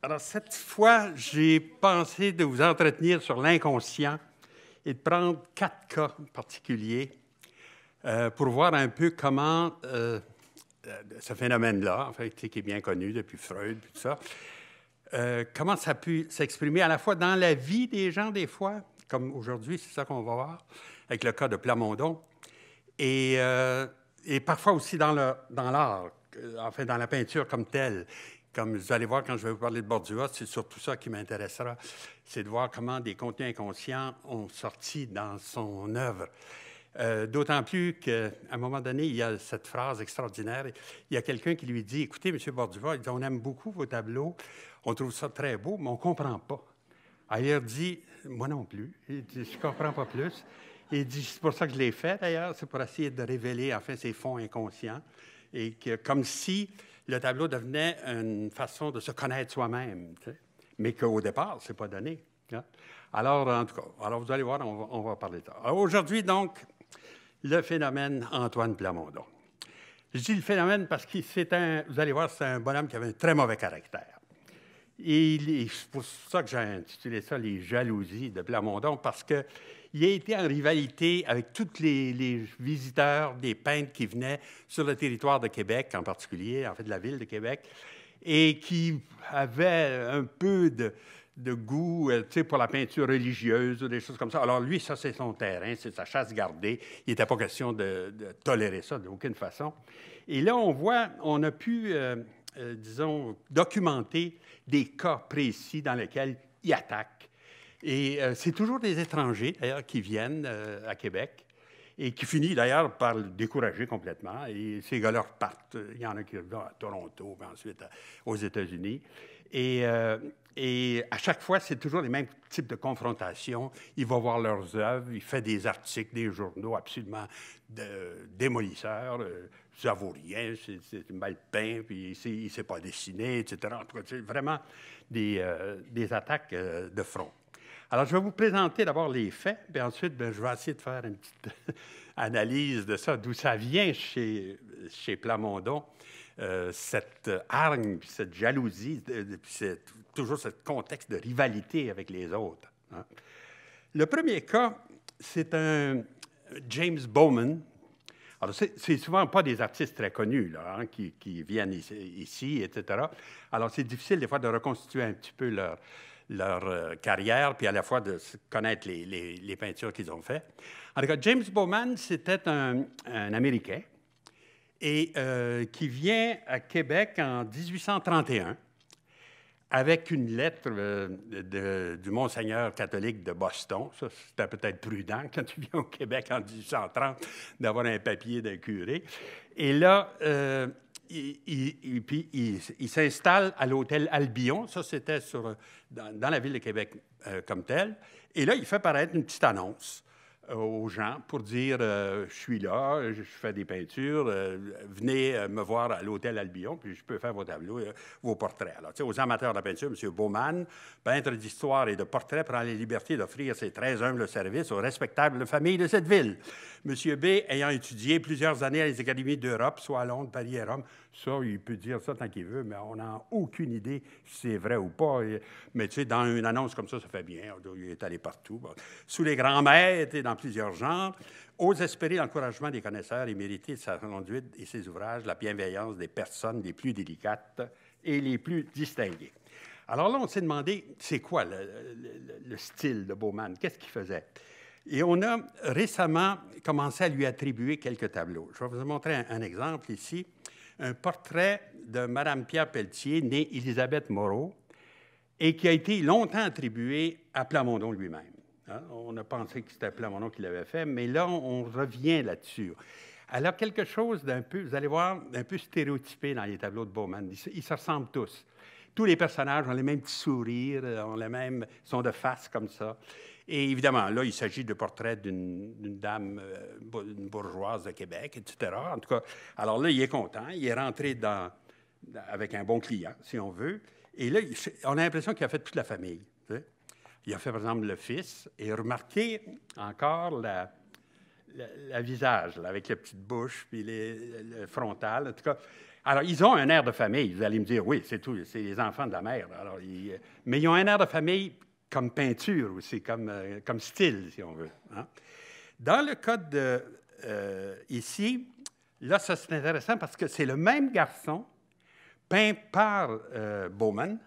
Alors, cette fois, j'ai pensé de vous entretenir sur l'inconscient et de prendre 4 cas particuliers pour voir un peu comment ce phénomène-là, en fait, qui est bien connu depuis Freud, tout ça, comment ça a pu s'exprimer à la fois dans la vie des gens, des fois, comme aujourd'hui, c'est ça qu'on va voir, avec le cas de Plamondon, et parfois aussi dans l'art, enfin dans la peinture comme telle. Comme vous allez voir quand je vais vous parler de Bordua, c'est surtout ça qui m'intéressera, c'est de voir comment des contenus inconscients ont sorti dans son œuvre. D'autant plus qu'à un moment donné, il y a cette phrase extraordinaire. Il y a quelqu'un qui lui dit, « Écoutez, M. Bordua, il dit, on aime beaucoup vos tableaux, on trouve ça très beau, mais on ne comprend pas. » Alors, il leur dit, « Moi non plus. » Il dit, « Je ne comprends pas plus. » Il dit, « C'est pour ça que je l'ai fait, d'ailleurs, c'est pour essayer de révéler, enfin, ces fonds inconscients. » Et que, comme si le tableau devenait une façon de se connaître soi-même, tu sais, mais qu'au départ, ce n'est pas donné. Hein? Alors, en tout cas, alors vous allez voir, on va parler de ça. Alors, aujourd'hui, donc, le phénomène Antoine Plamondon. Je dis le phénomène parce que vous allez voir, c'est un bonhomme qui avait un très mauvais caractère. Et c'est pour ça que j'ai intitulé ça « Les jalousies de Plamondon », parce qu'il a été en rivalité avec tous les visiteurs, des peintres qui venaient sur le territoire de Québec, en particulier, en fait, de la ville de Québec, et qui avaient un peu de goût pour la peinture religieuse ou des choses comme ça. Alors lui, ça, c'est son terrain, c'est sa chasse gardée. Il n'était pas question de tolérer ça d'aucune façon. Et là, on a pu, disons, documenter des cas précis dans lesquels il attaque. Et c'est toujours des étrangers, d'ailleurs, qui viennent à Québec et qui finissent, d'ailleurs, par le décourager complètement. Et ces gars-là repartent. Il y en a qui vont à Toronto, puis ensuite aux États-Unis. Et à chaque fois, c'est toujours les mêmes types de confrontations. Il va voir leurs œuvres, il fait des articles, des journaux absolument démolisseurs. Ça vaut rien, c'est mal peint, puis il ne sait pas dessiner, etc. En tout cas, c'est vraiment des attaques de front. Alors, je vais vous présenter d'abord les faits, puis ensuite, je vais essayer de faire une petite analyse de ça, d'où ça vient chez Plamondon. Cette hargne, puis cette jalousie, puis toujours ce contexte de rivalité avec les autres. Hein. Le premier cas, c'est un James Bowman. Alors, c'est souvent pas des artistes très connus là, hein, qui viennent ici, etc. Alors, c'est difficile des fois de reconstituer un petit peu leur carrière, puis à la fois de connaître les peintures qu'ils ont faites. En tout cas, James Bowman, c'était un Américain et qui vient à Québec en 1831 avec une lettre du Monseigneur catholique de Boston. Ça, c'était peut-être prudent quand tu viens au Québec en 1830 d'avoir un papier d'un curé. Et là, il s'installe à l'hôtel Albion. Ça, c'était dans la ville de Québec comme tel. Et là, il fait paraître une petite annonce aux gens pour dire je suis là, je fais des peintures, venez me voir à l'hôtel Albion, puis je peux faire vos tableaux, vos portraits. Alors, tu sais, aux amateurs de la peinture, M. Bowman, peintre d'histoire et de portraits, prend les libertés d'offrir ses très humbles services aux respectables familles de cette ville. M. B, ayant étudié plusieurs années à les académies d'Europe, soit à Londres, Paris et Rome, ça, il peut dire ça tant qu'il veut, mais on n'a aucune idée si c'est vrai ou pas. Mais tu sais, dans une annonce comme ça fait bien. Il est allé partout. Bon. Sous les grands maîtres et dans plusieurs genres, ose espérer l'encouragement des connaisseurs et mériter de sa conduite et ses ouvrages la bienveillance des personnes les plus délicates et les plus distinguées. Alors là, on s'est demandé, c'est quoi le style de Bowman? Qu'est-ce qu'il faisait? Et on a récemment commencé à lui attribuer quelques tableaux. Je vais vous montrer un exemple ici. Un portrait de Mme Pierre Pelletier, née Élisabeth Moreau, et qui a été longtemps attribué à Plamondon lui-même. Hein? On a pensé que c'était Plamondon qui l'avait fait, mais là, on revient là-dessus. Elle a quelque chose d'un peu, vous allez voir, d'un peu stéréotypé dans les tableaux de Bowman. Ils se ressemblent tous. Tous les personnages ont les mêmes petits sourires, sont de face comme ça. Et évidemment, là, il s'agit de portraits d'une dame, une bourgeoise de Québec, etc. En tout cas, alors là, il est content. Il est rentré avec un bon client, si on veut. Et là, on a l'impression qu'il a fait toute la famille. Tu sais. Il a fait, par exemple, le fils. Et remarquez encore le visage, là, avec la petite bouche, puis le frontal, en tout cas. Alors, ils ont un air de famille. Vous allez me dire, oui, c'est tout, c'est les enfants de la mère. Alors, mais ils ont un air de famille comme peinture aussi, comme style, si on veut. Hein? Dans le cas de ici, là, ça c'est intéressant parce que c'est le même garçon peint par Bowman,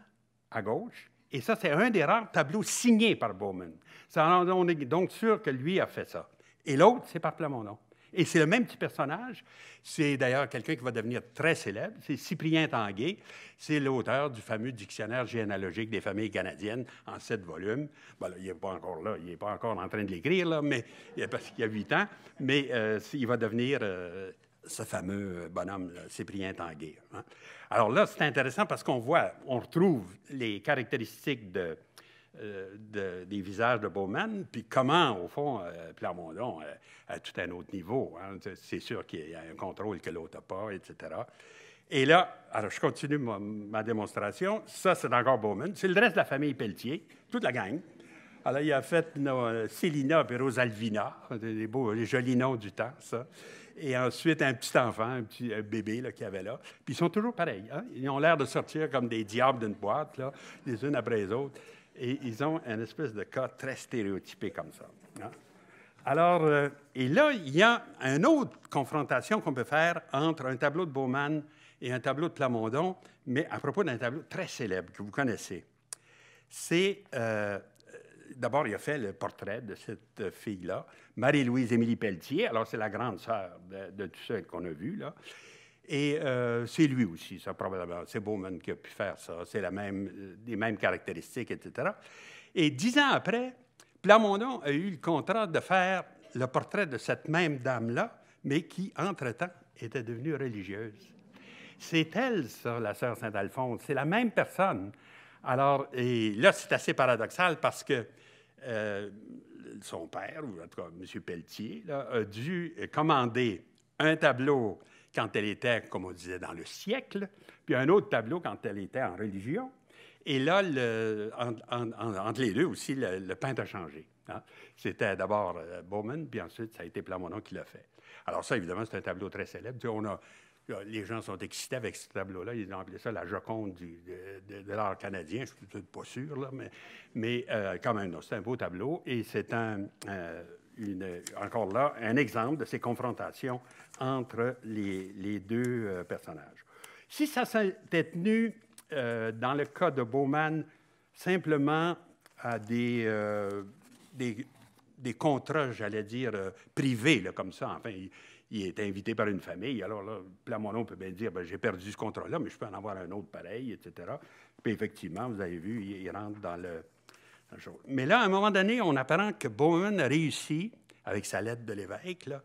à gauche, et ça, c'est un des rares tableaux signés par Bowman. On est donc sûr que lui a fait ça. Et l'autre, c'est par Plamondon. Et c'est le même petit personnage. C'est d'ailleurs quelqu'un qui va devenir très célèbre. C'est Cyprien Tanguay. C'est l'auteur du fameux dictionnaire généalogique des familles canadiennes en 7 volumes. Bon, là, il n'est pas encore là, il n'est pas encore en train de l'écrire, là, mais, parce qu'il y a 8 ans, mais il va devenir ce fameux bonhomme, là, Cyprien Tanguay. Hein. Alors là, c'est intéressant parce qu'on retrouve les caractéristiques des visages de Bowman, puis comment, au fond, Plamondon à tout un autre niveau. Hein. C'est sûr qu'il y a un contrôle que l'autre n'a pas, etc. Et là, alors je continue ma démonstration. Ça, c'est encore Bowman. C'est le reste de la famille Pelletier, toute la gang. Alors, il a fait Célina et Rosalvina, des beaux, les jolis noms du temps, ça. Et ensuite, un petit enfant, un bébé qu'il y avait là. Puis ils sont toujours pareils. Hein? Ils ont l'air de sortir comme des diables d'une boîte, là, les unes après les autres. Et ils ont une espèce de cas très stéréotypé comme ça. Hein? Alors, et là, il y a une autre confrontation qu'on peut faire entre un tableau de Bowman et un tableau de Plamondon, mais à propos d'un tableau très célèbre que vous connaissez. C'est, d'abord, il a fait le portrait de cette fille-là, Marie-Louise Émilie Pelletier. Alors, c'est la grande sœur de tout ça qu'on a vu, là. Et c'est lui aussi, ça, probablement. C'est Bowman qui a pu faire ça. C'est les mêmes caractéristiques, etc. Et 10 ans après, Plamondon a eu le contrat de faire le portrait de cette même dame-là, mais qui, entre-temps, était devenue religieuse. C'est elle, ça, la sœur Saint-Alphonse. C'est la même personne. Alors, et là, c'est assez paradoxal parce que son père, ou en tout cas M. Pelletier, là, a dû commander un tableau quand elle était, comme on disait, dans le siècle, puis un autre tableau quand elle était en religion. Et là, entre les deux aussi, le peintre a changé. Hein? C'était d'abord Bowman, puis ensuite, ça a été Plamondon qui l'a fait. Alors ça, évidemment, c'est un tableau très célèbre. Tu sais, les gens sont excités avec ce tableau-là. Ils ont appelé ça la Joconde de l'art canadien. Je ne suis peut-être pas sûr, là, mais quand même, c'est un beau tableau. Et c'est encore là, un exemple de ces confrontations entre les deux personnages. Si ça s'était tenu dans le cas de Bowman, simplement à des contrats, j'allais dire, privés, là, comme ça. Enfin, il est invité par une famille. Alors là, Plamondon peut bien dire, j'ai perdu ce contrat-là, mais je peux en avoir un autre pareil, etc. Puis effectivement, vous avez vu, il rentre dans le... Mais là, à un moment donné, on apprend que Bowman a réussi, avec sa lettre de l'évêque, là,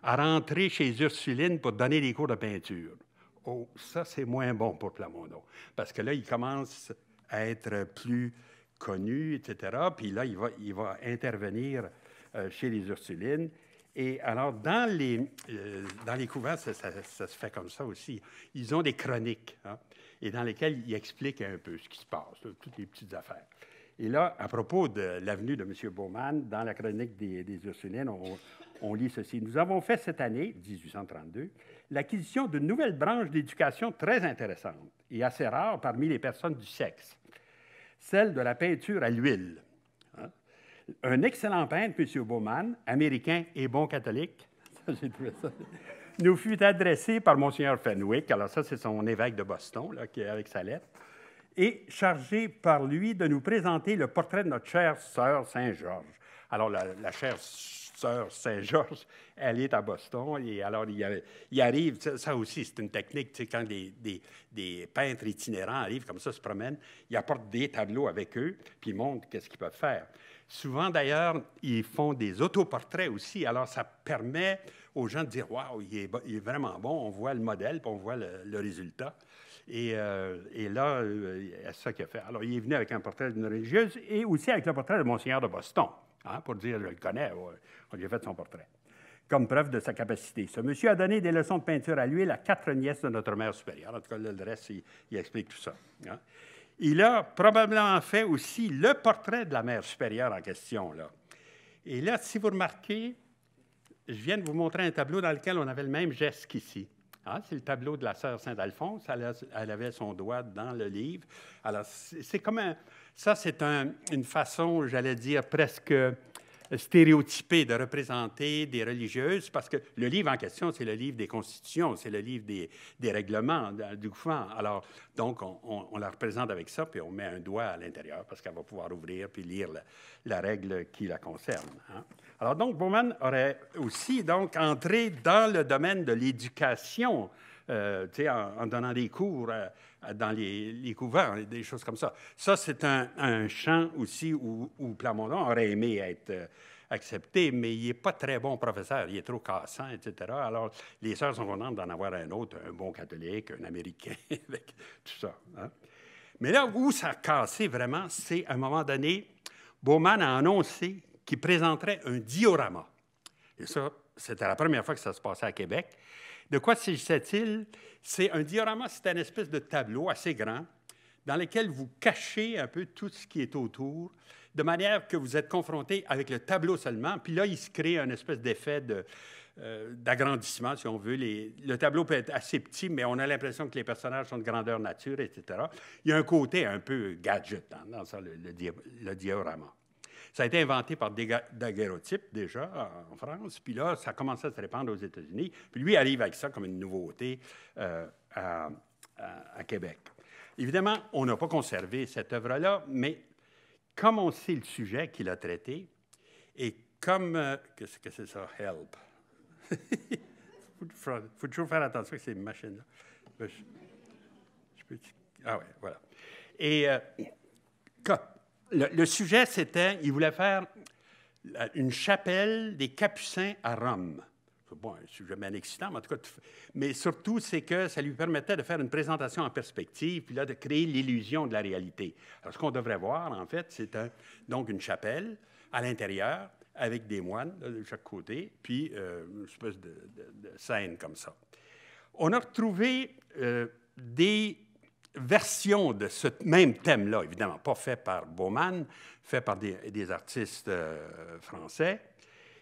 à rentrer chez Ursuline pour donner des cours de peinture. Oh, ça, c'est moins bon pour Plamondon, parce que là, il commence à être plus connu, etc. Puis là, il va intervenir chez les Ursulines. Et alors, dans les couvents, ça se fait comme ça aussi. Ils ont des chroniques, hein, et dans lesquelles ils expliquent un peu ce qui se passe, là, toutes les petites affaires. Et là, à propos de l'avenue de M. Bowman, dans la chronique des Ursulines, on lit ceci. « Nous avons fait cette année, 1832, l'acquisition d'une nouvelle branche d'éducation très intéressante et assez rare parmi les personnes du sexe, celle de la peinture à l'huile. Hein? Un excellent peintre, M. Bowman, américain et bon catholique, j'ai trouvé ça, nous fut adressé par Monseigneur Fenwick, alors ça, c'est son évêque de Boston, là, qui est avec sa lettre, et chargé par lui de nous présenter le portrait de notre chère sœur Saint-Georges. Alors, la chère sœur Saint-Georges, elle est à Boston, et alors il arrive, ça aussi, c'est une technique, tu sais, quand des peintres itinérants arrivent comme ça, se promènent, ils apportent des tableaux avec eux, puis ils montrent qu'est-ce qu'ils peuvent faire. Souvent, d'ailleurs, ils font des autoportraits aussi, alors ça permet aux gens de dire « Waouh, il est vraiment bon », on voit le modèle, puis on voit le résultat. Et là, c'est ça qu'il a fait. Alors, il est venu avec un portrait d'une religieuse et aussi avec le portrait de Monseigneur de Boston, hein, pour dire, je le connais, on lui a fait son portrait, comme preuve de sa capacité. Ce monsieur a donné des leçons de peinture à l'huile à 4 nièces de notre mère supérieure. En tout cas, le reste, il explique tout ça. Hein. Il a probablement fait aussi le portrait de la mère supérieure en question, là. Et là, si vous remarquez, je viens de vous montrer un tableau dans lequel on avait le même geste qu'ici. Ah, c'est le tableau de la sœur Saint-Alphonse. Elle avait son doigt dans le livre. Alors, c'est comme un... Ça, c'est une façon, j'allais dire, presque stéréotypée de représenter des religieuses, parce que le livre en question, c'est le livre des constitutions, c'est le livre des règlements du gouvernement. Alors, donc, on la représente avec ça, puis on met un doigt à l'intérieur, parce qu'elle va pouvoir ouvrir puis lire la règle qui la concerne. Hein. Alors, donc, Bowman aurait aussi donc entré dans le domaine de l'éducation, en donnant des cours dans les couvents, des choses comme ça. Ça, c'est un champ aussi où Plamondon aurait aimé être accepté, mais il n'est pas très bon professeur, il est trop cassant, etc. Alors, les sœurs sont contentes d'en avoir un autre, un bon catholique, un Américain, avec tout ça. Hein. Mais là où ça a cassé vraiment, c'est à un moment donné, Bowman a annoncé qu'il présenterait un diorama. Et ça, c'était la première fois que ça se passait à Québec. De quoi s'agissait-il? C'est un diorama, c'est une espèce de tableau assez grand dans lequel vous cachez un peu tout ce qui est autour, de manière que vous êtes confronté avec le tableau seulement. Puis là, il se crée un espèce d'effet d'agrandissement, si on veut. Le tableau peut être assez petit, mais on a l'impression que les personnages sont de grandeur nature, etc. Il y a un côté un peu gadget dans ça, le diorama. Ça a été inventé par daguerreotype, déjà, en France. Puis là, ça a commencé à se répandre aux États-Unis. Puis lui arrive avec ça comme une nouveauté à Québec. Évidemment, on n'a pas conservé cette œuvre-là, mais comme on sait le sujet qu'il a traité, et comme... qu'est-ce que c'est ça? Help. Il faut toujours faire attention avec ces machines-là. Ah oui, voilà. Et... Le sujet, c'était, il voulait faire une chapelle des Capucins à Rome. C'est bon, un sujet bien excitant, mais en tout cas, mais surtout, c'est que ça lui permettait de faire une présentation en perspective, puis là, de créer l'illusion de la réalité. Alors, ce qu'on devrait voir, en fait, c'est donc une chapelle à l'intérieur, avec des moines de chaque côté, puis une espèce de scène comme ça. On a retrouvé des version de ce même thème-là, évidemment, pas fait par Bowman, fait par des artistes français.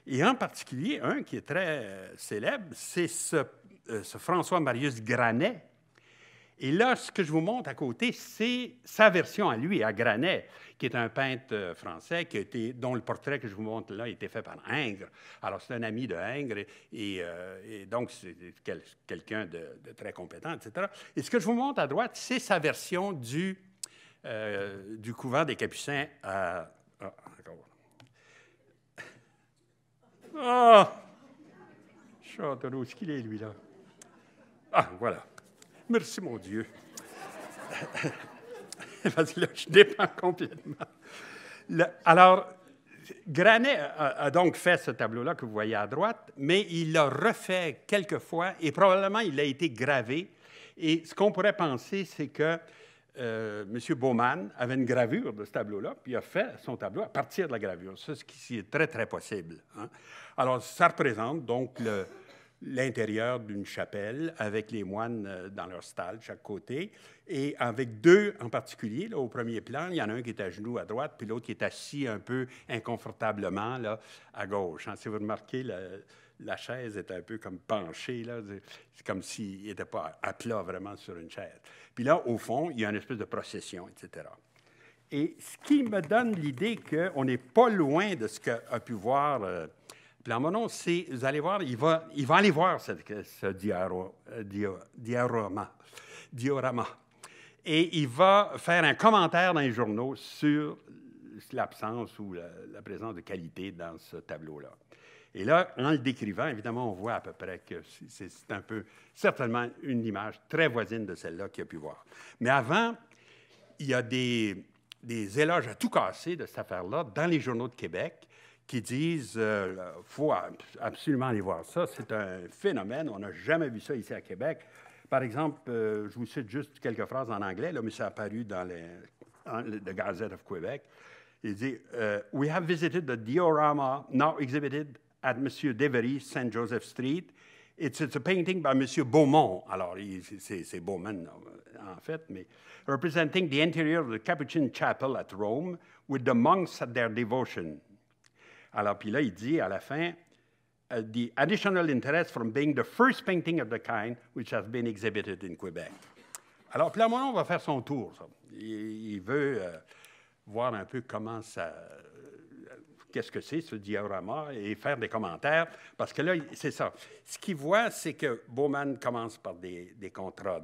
Et en particulier, un qui est très célèbre, c'est ce François Marius Granet. Et là, ce que je vous montre à côté, c'est sa version à lui, à Granet, qui est un peintre français dont le portrait que je vous montre là a été fait par Ingres. Alors, c'est un ami de Ingres, et donc c'est quelqu'un de très compétent, etc. Et ce que je vous montre à droite, c'est sa version du couvent des Capucins à... Ah, encore. Ah! Châteauroux, est-ce qu'il est, lui, là? Ah, voilà. Merci, mon Dieu. Parce que là, je dépends complètement. Alors, Granet a donc fait ce tableau-là que vous voyez à droite, mais il l'a refait quelques fois et probablement il a été gravé. Et ce qu'on pourrait penser, c'est que M. Bowman avait une gravure de ce tableau-là, puis il a fait son tableau à partir de la gravure. Ça, ce qui est très, très possible. Hein. Alors, ça représente donc l'intérieur d'une chapelle avec les moines dans leur stalle, de chaque côté, et avec deux en particulier, là, au premier plan. Il y en a un qui est à genoux à droite, puis l'autre qui est assis un peu inconfortablement là, à gauche. Hein. Si vous remarquez, la chaise est un peu comme penchée. Là. C'est comme s'il n'était pas à plat vraiment sur une chaise. Puis là, au fond, il y a une espèce de procession, etc. Et ce qui me donne l'idée qu'on n'est pas loin de ce qu'a pu voir... Plamondon, c'est, vous allez voir, il va aller voir ce diorama. Et il va faire un commentaire dans les journaux sur l'absence ou la présence de qualité dans ce tableau-là. Et là, en le décrivant, évidemment, on voit à peu près que c'est un peu, certainement, une image très voisine de celle-là qu'il a pu voir. Mais avant, il y a des éloges à tout casser de cette affaire-là dans les journaux de Québec, qui disent « faut absolument aller voir ça, c'est un phénomène, on n'a jamais vu ça ici à Québec ». Par exemple, je vous cite juste quelques phrases en anglais, là, mais ça a apparu dans the Gazette of Québec. Il dit « We have visited the diorama now exhibited at M. Devery, St. Joseph Street. It's a painting by M. Beaumont. » Alors, c'est Bowman, en fait, mais « representing the interior of the Capuchin Chapel at Rome with the monks at their devotion. » Alors, puis là, il dit à la fin, the additional interest from being the first painting of the kind which has been exhibited in Quebec. Alors, Plamondon va faire son tour. Ça. Il veut voir un peu comment ça... qu'est-ce que c'est, ce diorama, et faire des commentaires, parce que là, c'est ça. Ce qu'il voit, c'est que Bauman commence par des contrats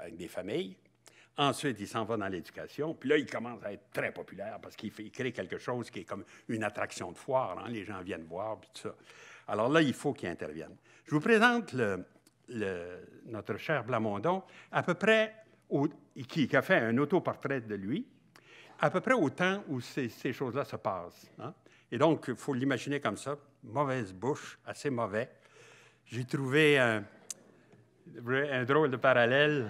avec des familles. Ensuite, il s'en va dans l'éducation. Puis là, il commence à être très populaire parce qu'il crée quelque chose qui est comme une attraction de foire. Hein? Les gens viennent voir, puis tout ça. Alors là, il faut qu'il intervienne. Je vous présente notre cher Plamondon, à peu près, qui a fait un autoportrait de lui, à peu près au temps où ces choses-là se passent. Hein? Et donc, il faut l'imaginer comme ça. Mauvaise bouche, assez mauvais. J'ai trouvé un drôle de parallèle.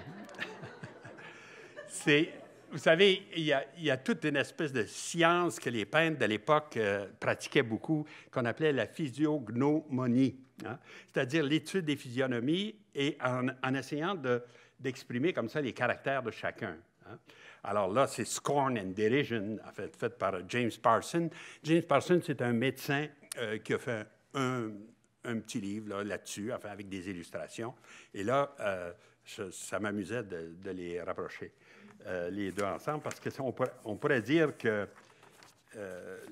Vous savez, il y a toute une espèce de science que les peintres de l'époque pratiquaient beaucoup, qu'on appelait la physiognomonie, hein? C'est-à-dire l'étude des physionomies et en essayant d'exprimer comme ça les caractères de chacun. Hein? Alors là, c'est Scorn and Derision, en fait par James Parsons. James Parsons, c'est un médecin qui a fait un petit livre là-dessus, enfin, avec des illustrations. Et là, ça m'amusait de les rapprocher. Les deux ensemble, parce qu'on pourrait dire que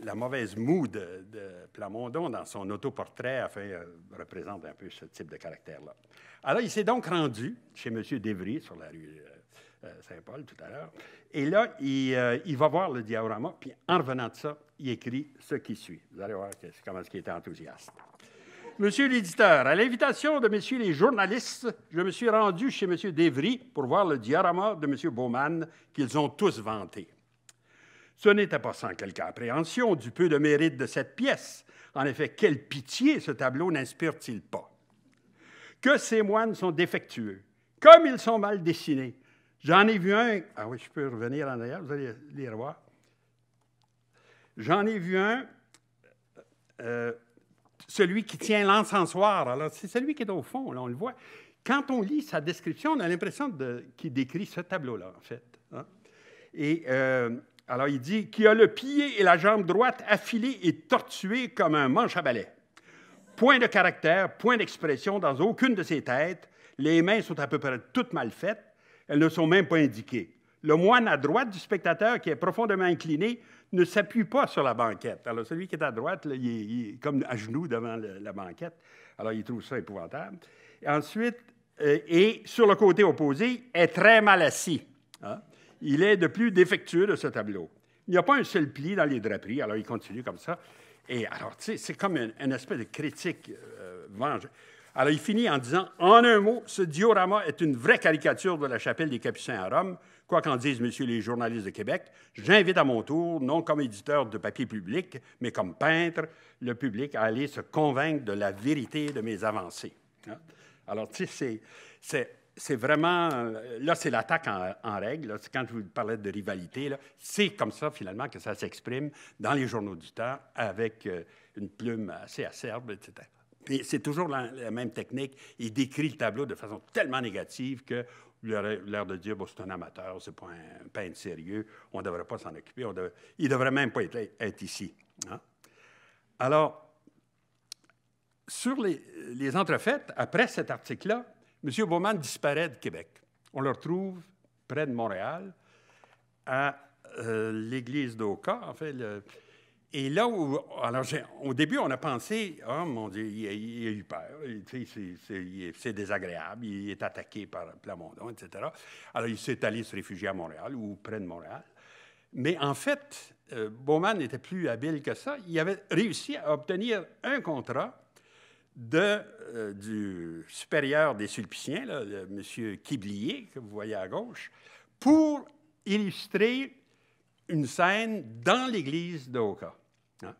la mauvaise moue de Plamondon dans son autoportrait représente un peu ce type de caractère-là. Alors, il s'est donc rendu chez M. Devry, sur la rue Saint-Paul, tout à l'heure, et là, il va voir le diorama, puis en revenant de ça, il écrit ce qui suit. Vous allez voir comment il était enthousiaste. Monsieur l'éditeur, à l'invitation de messieurs les journalistes, je me suis rendu chez monsieur Devry pour voir le diorama de monsieur Bauman qu'ils ont tous vanté. Ce n'était pas sans quelque appréhension du peu de mérite de cette pièce. En effet, quelle pitié ce tableau n'inspire-t-il pas? Que ces moines sont défectueux, comme ils sont mal dessinés. J'en ai vu un... Ah oui, je peux revenir en arrière, vous allez les revoir. J'en ai vu un... celui qui tient l'encensoir. Alors, c'est celui qui est au fond, là, on le voit. Quand on lit sa description, on a l'impression qu'il décrit ce tableau-là, en fait. Hein? Et alors, il dit « qui a le pied et la jambe droite affilés et tortués comme un manche à balai. Point de caractère, point d'expression dans aucune de ses têtes. Les mains sont à peu près toutes mal faites. Elles ne sont même pas indiquées. Le moine à droite du spectateur, qui est profondément incliné, ne s'appuie pas sur la banquette. Alors, celui qui est à droite, là, il est comme à genoux devant la banquette. Alors, il trouve ça épouvantable. Et ensuite, et sur le côté opposé, est très mal assis. Hein? Il est de plus défectueux de ce tableau. Il n'y a pas un seul pli dans les draperies. Alors, il continue comme ça. Et alors, tu sais, c'est comme une espèce de critique venge. Alors, il finit en disant, en un mot, ce diorama est une vraie caricature de la chapelle des Capucins à Rome. Quoi qu'en disent messieurs les journalistes de Québec, j'invite à mon tour, non comme éditeur de papier public, mais comme peintre, le public à aller se convaincre de la vérité de mes avancées. Hein? Alors, tu sais, c'est vraiment... Là, c'est l'attaque en règle. Là. Quand je vous parlais de rivalité, c'est comme ça, finalement, que ça s'exprime dans les journaux du temps avec une plume assez acerbe, etc. Et c'est toujours la même technique. Il décrit le tableau de façon tellement négative que il a l'air de dire, bon, c'est un amateur, c'est pas un peintre sérieux, on ne devrait pas s'en occuper, il ne devrait même pas être ici. Hein? Alors, sur les entrefaites, après cet article-là, M. Bauman disparaît de Québec. On le retrouve près de Montréal, à l'église d'Oka, en fait. Et là, au début, on a pensé, oh mon Dieu, il a eu peur, c'est désagréable, il est attaqué par Plamondon, etc. Alors, il s'est allé se réfugier à Montréal ou près de Montréal. Mais en fait, Bauman n'était plus habile que ça. Il avait réussi à obtenir un contrat du supérieur des Sulpiciens, là, M. Quiblier, que vous voyez à gauche, pour illustrer une scène dans l'église d'Oka. Hein?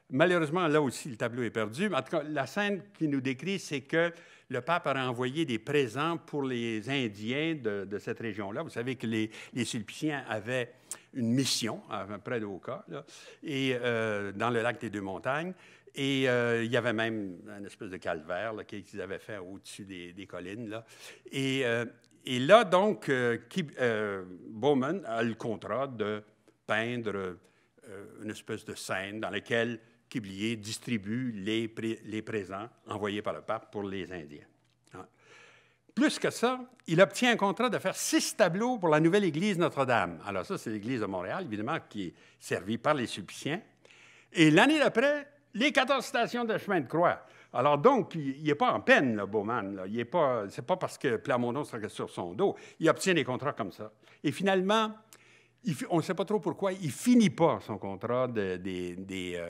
Malheureusement, là aussi, le tableau est perdu. En tout cas, la scène qui nous décrit, c'est que le pape a envoyé des présents pour les Indiens de cette région-là. Vous savez que les Sulpiciens avaient une mission près d'Oka, et dans le lac des Deux-Montagnes. Et il y avait même une espèce de calvaire qu'ils avaient fait au-dessus des collines. Là. Et là, donc, Bauman a le contrat de peindre une espèce de scène dans laquelle Queblier distribue les présents envoyés par le pape pour les Indiens. Plus que ça, il obtient un contrat de faire 6 tableaux pour la nouvelle église Notre-Dame. Alors ça, c'est l'église de Montréal, évidemment, qui est servie par les Sulpiciens. Et l'année d'après, les 14 stations de chemin de croix. Alors donc, il n'est pas en peine, le Bauman. C'est pas parce que Plamondon serait sur son dos. Il obtient des contrats comme ça. Et finalement, on ne sait pas trop pourquoi, il ne finit pas son contrat des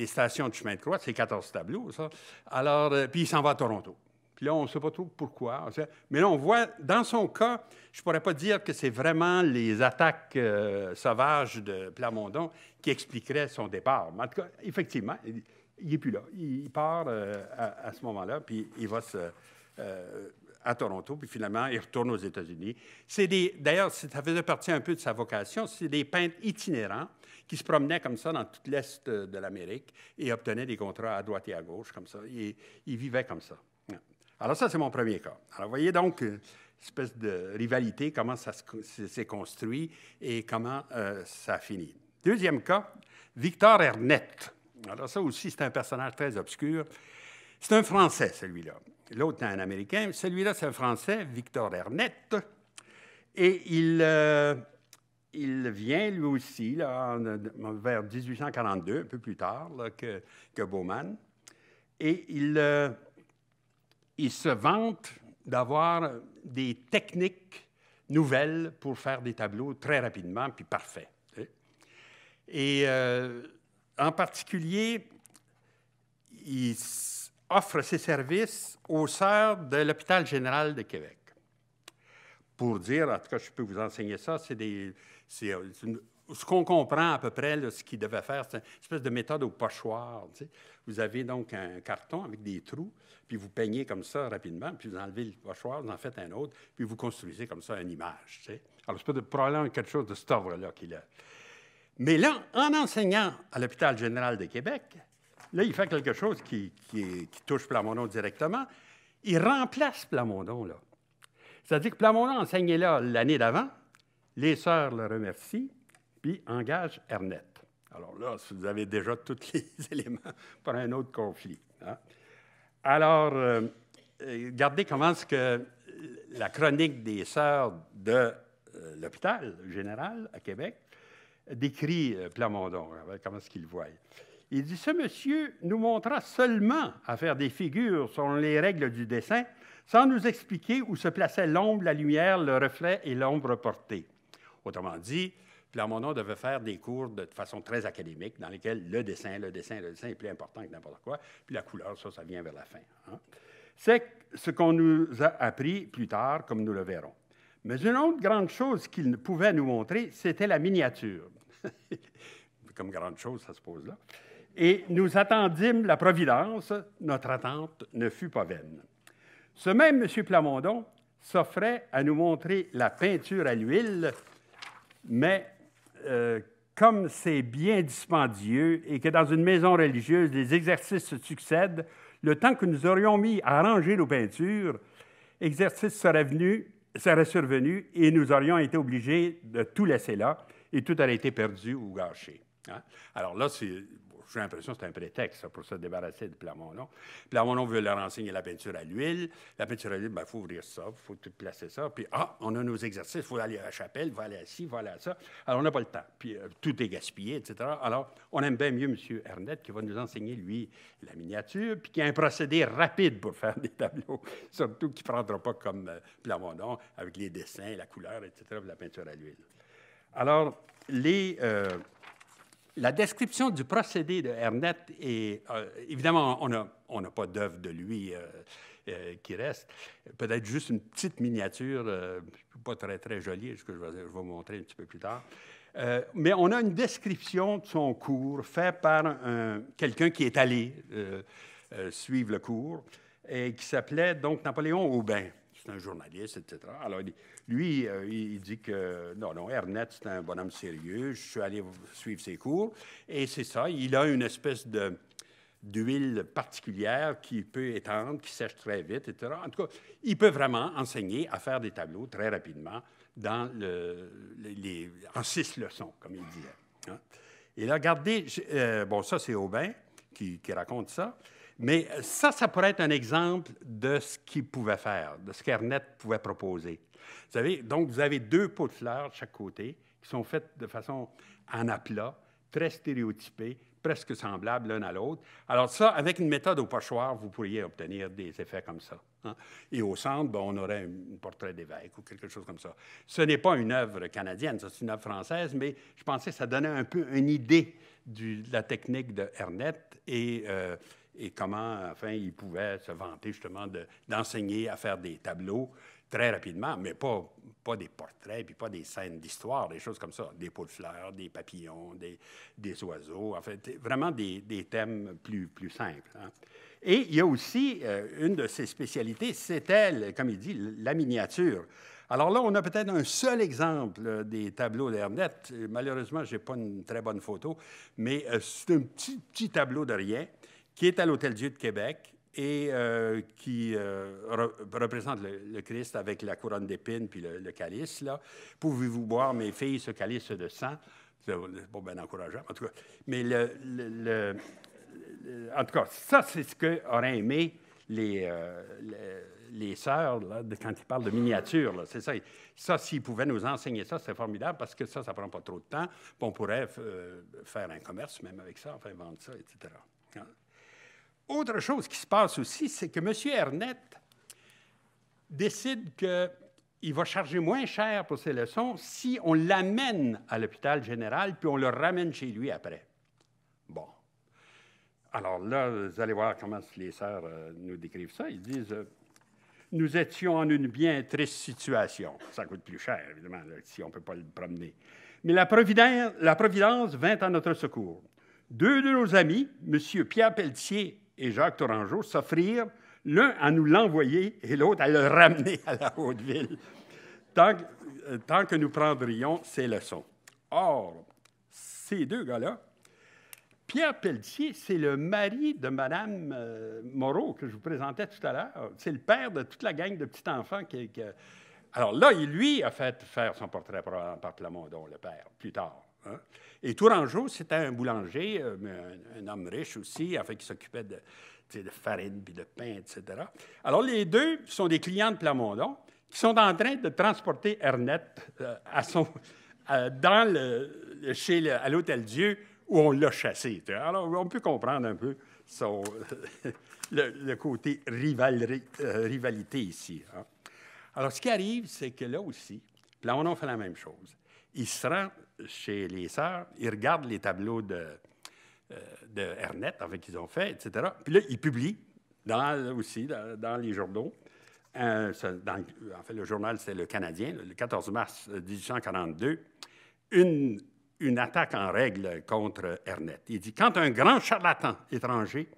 stations de chemin de croix. C'est 14 tableaux, ça. Alors, puis il s'en va à Toronto. Puis là, on ne sait pas trop pourquoi. Mais là, on voit, dans son cas, je ne pourrais pas dire que c'est vraiment les attaques sauvages de Plamondon qui expliqueraient son départ. Mais en tout cas, effectivement, il n'est plus là. Il part à ce moment-là, puis il va à Toronto, puis finalement, il retourne aux États-Unis. D'ailleurs, ça faisait partie un peu de sa vocation. C'est des peintres itinérants qui se promenaient comme ça dans toute l'Est de l'Amérique et obtenaient des contrats à droite et à gauche, comme ça. Ils vivaient comme ça. Alors ça, c'est mon premier cas. Alors, vous voyez donc une espèce de rivalité, comment ça s'est construit et comment ça a fini. Deuxième cas, Victor Ernett. Alors ça aussi, c'est un personnage très obscur. C'est un Français, celui-là. L'autre, c'est un Américain. Celui-là, c'est un Français, Victor Ernett. Et il vient, lui aussi, là, vers 1842, un peu plus tard là, que Bauman. Et il se vante d'avoir des techniques nouvelles pour faire des tableaux très rapidement, puis parfaits. Et en particulier, il offre ses services aux sœurs de l'Hôpital général de Québec. Pour dire, en tout cas, je peux vous enseigner ça, ce qu'on comprend à peu près, là, ce qu'il devait faire, c'est une espèce de méthode au pochoir. Tu sais. Vous avez donc un carton avec des trous, puis vous peignez comme ça rapidement, puis vous enlevez le pochoir, vous en faites un autre, puis vous construisez comme ça une image. Tu sais. Alors, c'est probablement quelque chose de cet ordre-là qu'il a. Mais là, en enseignant à l'Hôpital général de Québec, là, il fait quelque chose qui touche Plamondon directement. Il remplace Plamondon, là. C'est-à-dire que Plamondon enseignait là l'année d'avant, les sœurs le remercient, puis engagent Ernett. Alors là, vous avez déjà tous les éléments pour un autre conflit. Hein? Alors, regardez comment est-ce que la chronique des sœurs de l'Hôpital général à Québec décrit Plamondon, comment est-ce qu'il le voit. Il dit « Ce monsieur nous montra seulement à faire des figures selon les règles du dessin, sans nous expliquer où se plaçait l'ombre, la lumière, le reflet et l'ombre portée. » Autrement dit, Plamondon devait faire des cours de façon très académique, dans lesquels le dessin est plus important que n'importe quoi, puis la couleur, ça vient vers la fin. Hein. C'est ce qu'on nous a appris plus tard, comme nous le verrons. Mais une autre grande chose qu'il pouvait nous montrer, c'était la miniature. Comme grande chose, ça se pose là. Et nous attendîmes la providence, notre attente ne fut pas vaine. Ce même M. Plamondon s'offrait à nous montrer la peinture à l'huile, mais comme c'est bien dispendieux et que dans une maison religieuse, les exercices se succèdent, le temps que nous aurions mis à arranger nos peintures, exercice serait survenu et nous aurions été obligés de tout laisser là et tout aurait été perdu ou gâché. Hein? Alors là, j'ai l'impression que c'est un prétexte pour se débarrasser de Plamondon. Plamondon veut leur enseigner la peinture à l'huile. La peinture à l'huile, il faut ouvrir ça, il faut tout placer ça. Puis, on a nos exercices, il faut aller à la chapelle, il faut aller à ci, il faut aller à ça. Alors, on n'a pas le temps. Puis, tout est gaspillé, etc. Alors, on aime bien mieux M. Ernett qui va nous enseigner, lui, la miniature, puis qui a un procédé rapide pour faire des tableaux. Surtout qu'il ne prendra pas comme Plamondon, avec les dessins, la couleur, etc., de la peinture à l'huile. Alors, la description du procédé de Ernett est... évidemment, on n'a pas d'œuvre de lui qui reste. Peut-être juste une petite miniature, pas très, très jolie, ce que je vais vous montrer un petit peu plus tard. Mais on a une description de son cours fait par quelqu'un qui est allé suivre le cours et qui s'appelait donc Napoléon Aubin. C'est un journaliste, etc. Alors, lui, il dit que non, Ernett, c'est un bonhomme sérieux. Je suis allé suivre ses cours. Et c'est ça, il a une espèce d'huile particulière qui peut étendre, qui sèche très vite, etc. En tout cas, il peut vraiment enseigner à faire des tableaux très rapidement en 6 leçons, comme il disait. Hein? Et là, regardez, bon, ça, c'est Aubin qui raconte ça, mais ça pourrait être un exemple de ce qu'il pouvait faire, de ce qu'Ernest pouvait proposer. Vous savez, donc, vous avez 2 pots de fleurs de chaque côté qui sont faites de façon en aplat, très stéréotypées, presque semblables l'un à l'autre. Alors ça, avec une méthode au pochoir, vous pourriez obtenir des effets comme ça. Hein? Et au centre, ben, on aurait un portrait d'évêque ou quelque chose comme ça. Ce n'est pas une œuvre canadienne, ça, c'est une œuvre française, mais je pensais que ça donnait un peu une idée de la technique de Ernest et comment, enfin, il pouvait se vanter justement d'enseigner à faire des tableaux très rapidement, mais pas des portraits, puis pas des scènes d'histoire, des choses comme ça, des pots de fleurs, des papillons, des oiseaux, en fait, vraiment des thèmes plus simples. Hein. Et il y a aussi, une de ses spécialités, c'était, comme il dit, la miniature. Alors là, on a peut-être un seul exemple des tableaux d'Ernest. Malheureusement, je n'ai pas une très bonne photo, mais c'est un petit tableau de rien qui est à l'Hôtel-Dieu de Québec et qui représente le Christ avec la couronne d'épines puis le calice. Là. Pouvez-vous boire, mes filles, ce calice de sang? C'est pas bien encourageant, en tout cas. Mais en tout cas, ça, c'est ce qu'auraient aimé les sœurs, là, quand ils parlent de miniature. C'est ça. Ça, s'ils pouvaient nous enseigner ça, c'est formidable parce que ça ne prend pas trop de temps. On pourrait faire un commerce même avec ça, enfin vendre ça, etc. Autre chose qui se passe aussi, c'est que M. Ernest décide qu'il va charger moins cher pour ses leçons si on l'amène à l'hôpital général puis on le ramène chez lui après. Bon. Alors là, vous allez voir comment les sœurs nous décrivent ça. Ils disent nous étions en une bien triste situation. Ça coûte plus cher, évidemment, là, si on ne peut pas le promener. Mais la Providence vint à notre secours. 2 de nos amis, M. Pierre Pelletier et Jacques Tourangeau, s'offrirent l'un à nous l'envoyer et l'autre à le ramener à la Haute-Ville, tant que nous prendrions ses leçons. Or, ces 2 gars-là, Pierre Pelletier, c'est le mari de Mme Moreau, que je vous présentais tout à l'heure. C'est le père de toute la gang de petits-enfants Alors là, lui a fait faire son portrait par Plamondon, le père, plus tard. Hein? Et Tourangeau, c'était un boulanger, un homme riche aussi, enfin, qui s'occupait de farine, puis de pain, etc. Alors, les 2 sont des clients de Plamondon qui sont en train de transporter Ernest à l'Hôtel-Dieu où on l'a chassé. Alors, on peut comprendre un peu le côté rivalité ici. Hein? Alors, ce qui arrive, c'est que là aussi, Plamondon fait la même chose. Il se rend chez les sœurs, il regarde les tableaux de Ernest, avec qu'ils ont fait, etc. Puis là, il publie aussi dans les journaux. En fait, le journal, c'est Le Canadien, le 14 mars 1842, une attaque en règle contre Ernest. Il dit « Quand un grand charlatan étranger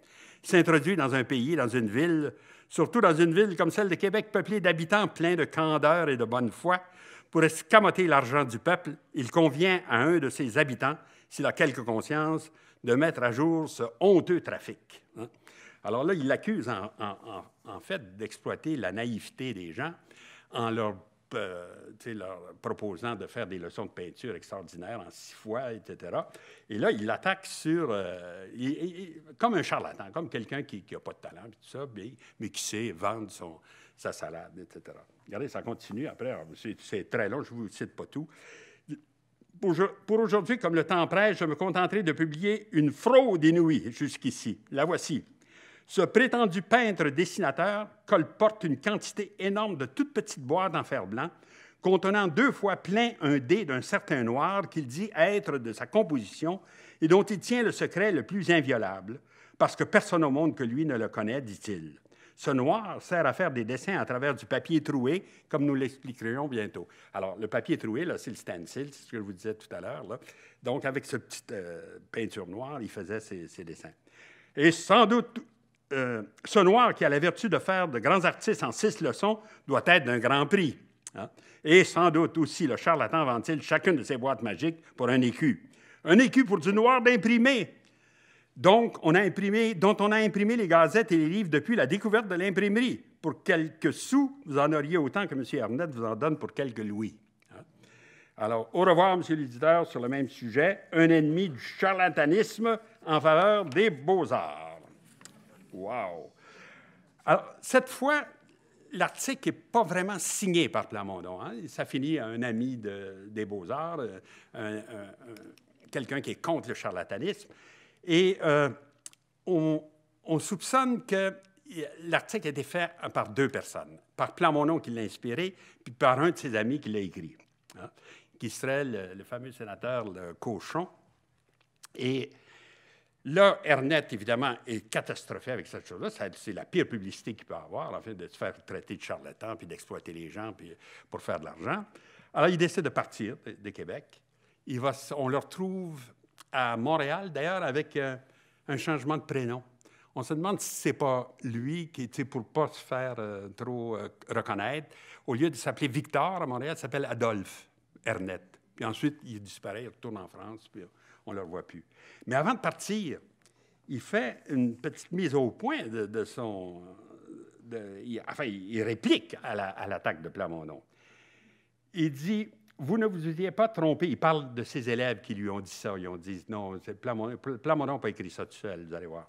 s'introduit dans un pays, dans une ville, surtout dans une ville comme celle de Québec, peuplée d'habitants pleins de candeur et de bonne foi, pour escamoter l'argent du peuple, il convient à un de ses habitants, s'il a quelque conscience, de mettre à jour ce honteux trafic. Hein? » Alors là, il l'accuse en fait d'exploiter la naïveté des gens en leur proposant de faire des leçons de peinture extraordinaires en 6 fois, etc. Et là, il l'attaque comme un charlatan, comme quelqu'un qui n'a pas de talent, tout ça, mais qui sait vendre sa salade, etc. Regardez, ça continue après. C'est très long, je ne vous cite pas tout. Pour aujourd'hui, comme le temps presse, je me contenterai de publier une fraude inouïe jusqu'ici. La voici. Ce prétendu peintre-dessinateur colporte une quantité énorme de toutes petites boîtes en fer blanc, contenant 2 fois plein un dé d'un certain noir qu'il dit être de sa composition et dont il tient le secret le plus inviolable, parce que personne au monde que lui ne le connaît, dit-il. Ce noir sert à faire des dessins à travers du papier troué, comme nous l'expliquerons bientôt. Alors, le papier troué, là, c'est le stencil, c'est ce que je vous disais tout à l'heure. Donc, avec cette petite peinture noire, il faisait ses dessins. Et sans doute, ce noir qui a la vertu de faire de grands artistes en 6 leçons doit être d'un grand prix. Hein? Et sans doute aussi, le charlatan vend-il chacune de ses boîtes magiques pour un écu. Un écu pour du noir d'imprimé. Donc, dont on a imprimé les gazettes et les livres depuis la découverte de l'imprimerie. Pour quelques sous, vous en auriez autant que M. Ernest vous en donne pour quelques louis. Hein? Alors, au revoir, Monsieur l'éditeur, sur le même sujet, un ennemi du charlatanisme en faveur des beaux-arts. Wow! Alors, cette fois, l'article n'est pas vraiment signé par Plamondon. Hein? Ça finit un ami des beaux-arts, quelqu'un qui est contre le charlatanisme. Et on soupçonne que l'article a été fait par deux personnes, par Plamondon qui l'a inspiré, puis par un de ses amis qui l'a écrit, hein, qui serait le fameux sénateur Cauchon. Et là, Ernest, évidemment, est catastrophé avec cette chose-là. C'est la pire publicité qu'il peut avoir, en fait, de se faire traiter de charlatan, puis d'exploiter les gens puis pour faire de l'argent. Alors, il décide de partir de Québec. On le retrouve à Montréal, d'ailleurs, avec un changement de prénom. On se demande si ce n'est pas lui qui, pour ne pas se faire trop reconnaître, au lieu de s'appeler Victor à Montréal, il s'appelle Adolphe Ernest. Puis ensuite, il disparaît, il retourne en France, puis on ne le revoit plus. Mais avant de partir, il fait une petite mise au point de son... il réplique à l'attaque de Plamondon. Il dit... Vous ne vous étiez pas trompé. Il parle de ses élèves qui lui ont dit ça. Ils ont dit, non, Plamondon n'a pas écrit ça tout seul, vous allez voir.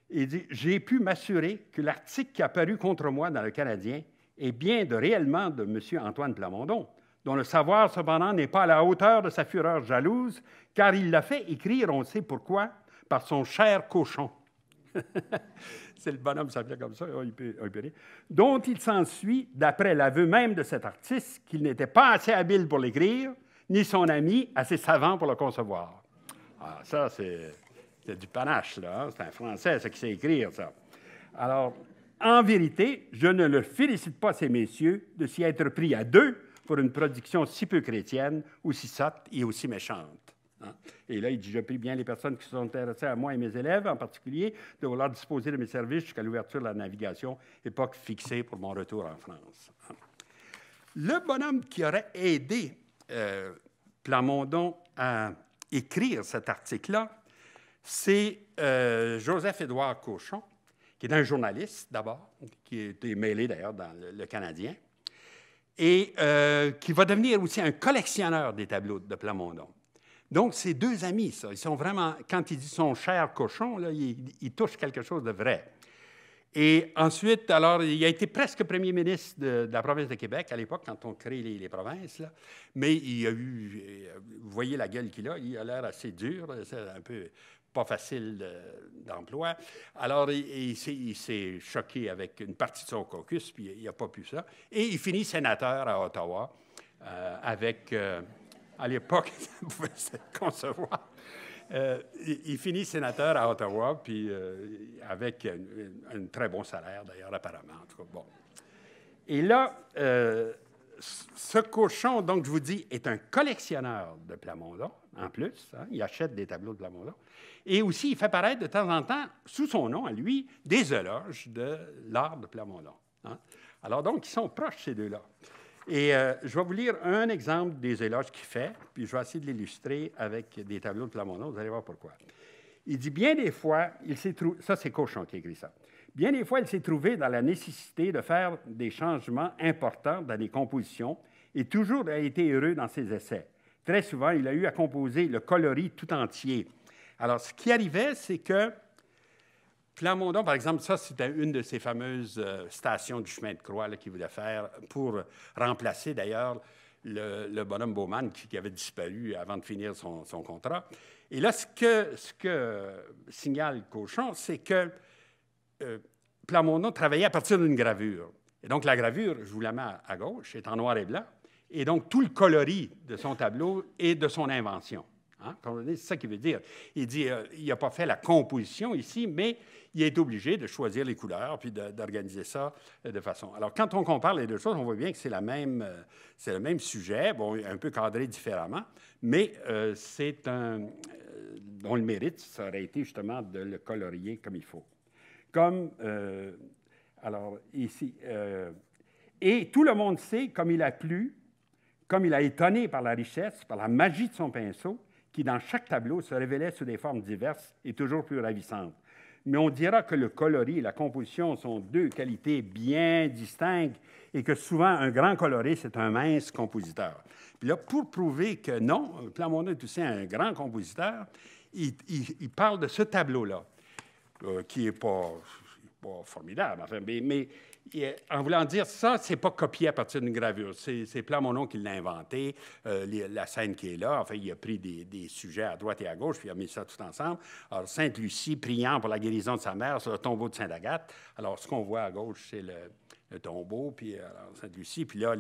Il dit, j'ai pu m'assurer que l'article qui a paru contre moi dans le Canadien est bien réellement de M. Antoine Plamondon, dont le savoir, cependant, n'est pas à la hauteur de sa fureur jalouse, car il l'a fait écrire, on ne sait pourquoi, par son cher cochon. C'est le bonhomme qui s'appelait comme ça, dont il s'ensuit, d'après l'aveu même de cet artiste, qu'il n'était pas assez habile pour l'écrire, ni son ami assez savant pour le concevoir. Ah, ça, c'est du panache, là. Hein? C'est un Français, ça, qui sait écrire, ça. Alors, en vérité, je ne le félicite pas, ces messieurs, de s'y être pris à deux pour une production si peu chrétienne, aussi sotte et aussi méchante. Hein? Et là, il dit, je prie bien les personnes qui se sont intéressées à moi et mes élèves, en particulier, de vouloir disposer de mes services jusqu'à l'ouverture de la navigation, époque fixée pour mon retour en France. Hein? Le bonhomme qui aurait aidé Plamondon à écrire cet article-là, c'est Joseph-Édouard Cauchon, qui est un journaliste d'abord, qui a été mêlé d'ailleurs dans le Canadien, et qui va devenir aussi un collectionneur des tableaux de Plamondon. Donc, c'est deux amis, ça. Ils sont vraiment, quand il dit son cher cochon, là, il touche quelque chose de vrai. Et ensuite, alors, il a été presque premier ministre de la province de Québec à l'époque, quand on crée les provinces, là. Mais il a eu, vous voyez la gueule qu'il a, il a l'air assez dur, c'est un peu pas facile d'emploi. Alors, il s'est choqué avec une partie de son caucus, puis il n'a pas pu ça. Et il finit sénateur à Ottawa avec... à l'époque, ça pouvait se concevoir. Il finit sénateur à Ottawa, puis avec un très bon salaire, d'ailleurs, apparemment. En tout cas, bon. Et là, ce cochon, donc, je vous dis, est un collectionneur de Plamondon, en plus. Hein, il achète des tableaux de Plamondon. Et aussi, il fait paraître de temps en temps, sous son nom, à lui, des éloges de l'art de Plamondon. Hein. Alors, donc, ils sont proches, ces deux-là. Et je vais vous lire un exemple des éloges qu'il fait, puis je vais essayer de l'illustrer avec des tableaux de Plamondon. Vous allez voir pourquoi. Il dit, bien des fois, il s'est trouvé... Ça, c'est Cauchon qui écrit ça. Bien des fois, il s'est trouvé dans la nécessité de faire des changements importants dans les compositions et toujours a été heureux dans ses essais. Très souvent, il a eu à composer le coloris tout entier. Alors, ce qui arrivait, c'est que Plamondon, par exemple, ça, c'était une de ces fameuses stations du chemin de croix qu'il voulait faire pour remplacer, d'ailleurs, le bonhomme Bowman qui avait disparu avant de finir son contrat. Et là, ce que signale Cauchon, c'est que Plamondon travaillait à partir d'une gravure. Et donc, la gravure, je vous la mets à gauche, est en noir et blanc. Et donc, tout le coloris de son tableau est de son invention. Hein? C'est ça qu'il veut dire. Il dit, il n'a pas fait la composition ici, mais il est obligé de choisir les couleurs puis d'organiser ça de façon... Alors, quand on compare les deux choses, on voit bien que c'est le même sujet, bon, un peu cadré différemment, mais c'est dont le mérite, ça aurait été justement de le colorier comme il faut. Comme, alors, ici... et tout le monde sait, comme il a plu, comme il a étonné par la richesse, par la magie de son pinceau, qui, dans chaque tableau, se révélait sous des formes diverses et toujours plus ravissantes. mais on dira que le coloris et la composition sont deux qualités bien distinctes et que souvent, un grand coloriste est un mince compositeur. Puis là, pour prouver que non, Plamondon est aussi un grand compositeur, il parle de ce tableau-là, qui n'est pas formidable, enfin, mais en voulant dire ça, c'est pas copié à partir d'une gravure. C'est Plamondon qui l'a inventé, la scène qui est là. Enfin, il a pris des sujets à droite et à gauche, puis il a mis ça tout ensemble. Alors, Sainte Lucie priant pour la guérison de sa mère sur le tombeau de Sainte Agathe. Alors, ce qu'on voit à gauche, c'est le tombeau, puis Sainte Lucie, puis là,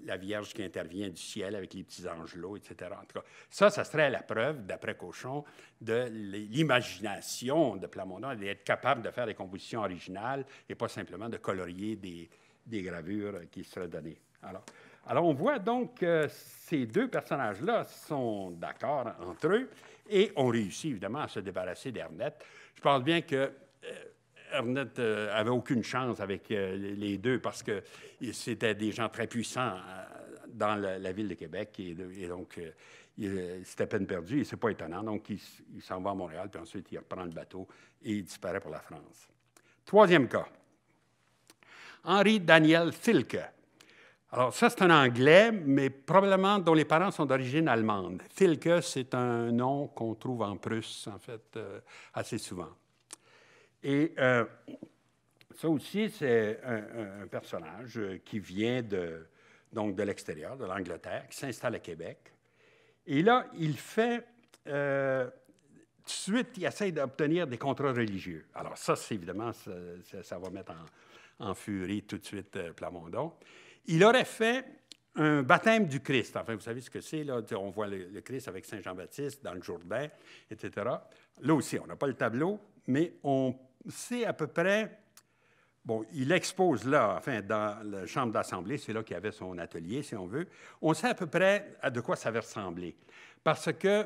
la Vierge qui intervient du ciel avec les petits angelots, etc. En tout cas, ça serait la preuve, d'après Cauchon, de l'imagination de Plamondon, d'être capable de faire des compositions originales et pas simplement de colorier des gravures qui seraient données. Alors on voit donc que ces deux personnages-là sont d'accord entre eux et ont réussi, évidemment, à se débarrasser d'Ernette. Je pense bien que Ernette n'avait aucune chance avec les deux parce que c'était des gens très puissants dans la ville de Québec et donc c'était peine perdue et c'est pas étonnant. Donc il s'en va à Montréal puis ensuite il reprend le bateau et il disparaît pour la France. Troisième cas, Henri Daniel Thielke. Alors ça c'est un Anglais mais probablement dont les parents sont d'origine allemande. Thielke c'est un nom qu'on trouve en Prusse en fait assez souvent. Et ça aussi, c'est un personnage qui vient donc de l'extérieur, de l'Angleterre, qui s'installe à Québec. Et là, il fait, tout de suite, il essaie d'obtenir des contrats religieux. Alors ça, c'est évidemment, ça va mettre en furie tout de suite Plamondon. Il aurait fait un baptême du Christ. Enfin, vous savez ce que c'est, là? On voit le Christ avec Saint Jean-Baptiste dans le Jourdain, etc. Là aussi, on n'a pas le tableau, mais on sait à peu près. Bon, il expose là, enfin, dans la chambre d'assemblée, c'est là qu'il avait son atelier, si on veut. On sait à peu près de quoi ça va ressembler. Parce que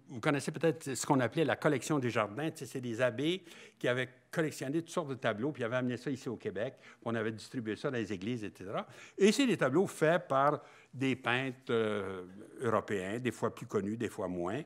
vous connaissez peut-être ce qu'on appelait la collection des jardins. Tu sais, c'est des abbés qui avaient collectionné toutes sortes de tableaux, puis avaient amené ça ici au Québec. On avait distribué ça dans les églises, etc. Et c'est des tableaux faits par des peintres européens, des fois plus connus, des fois moins,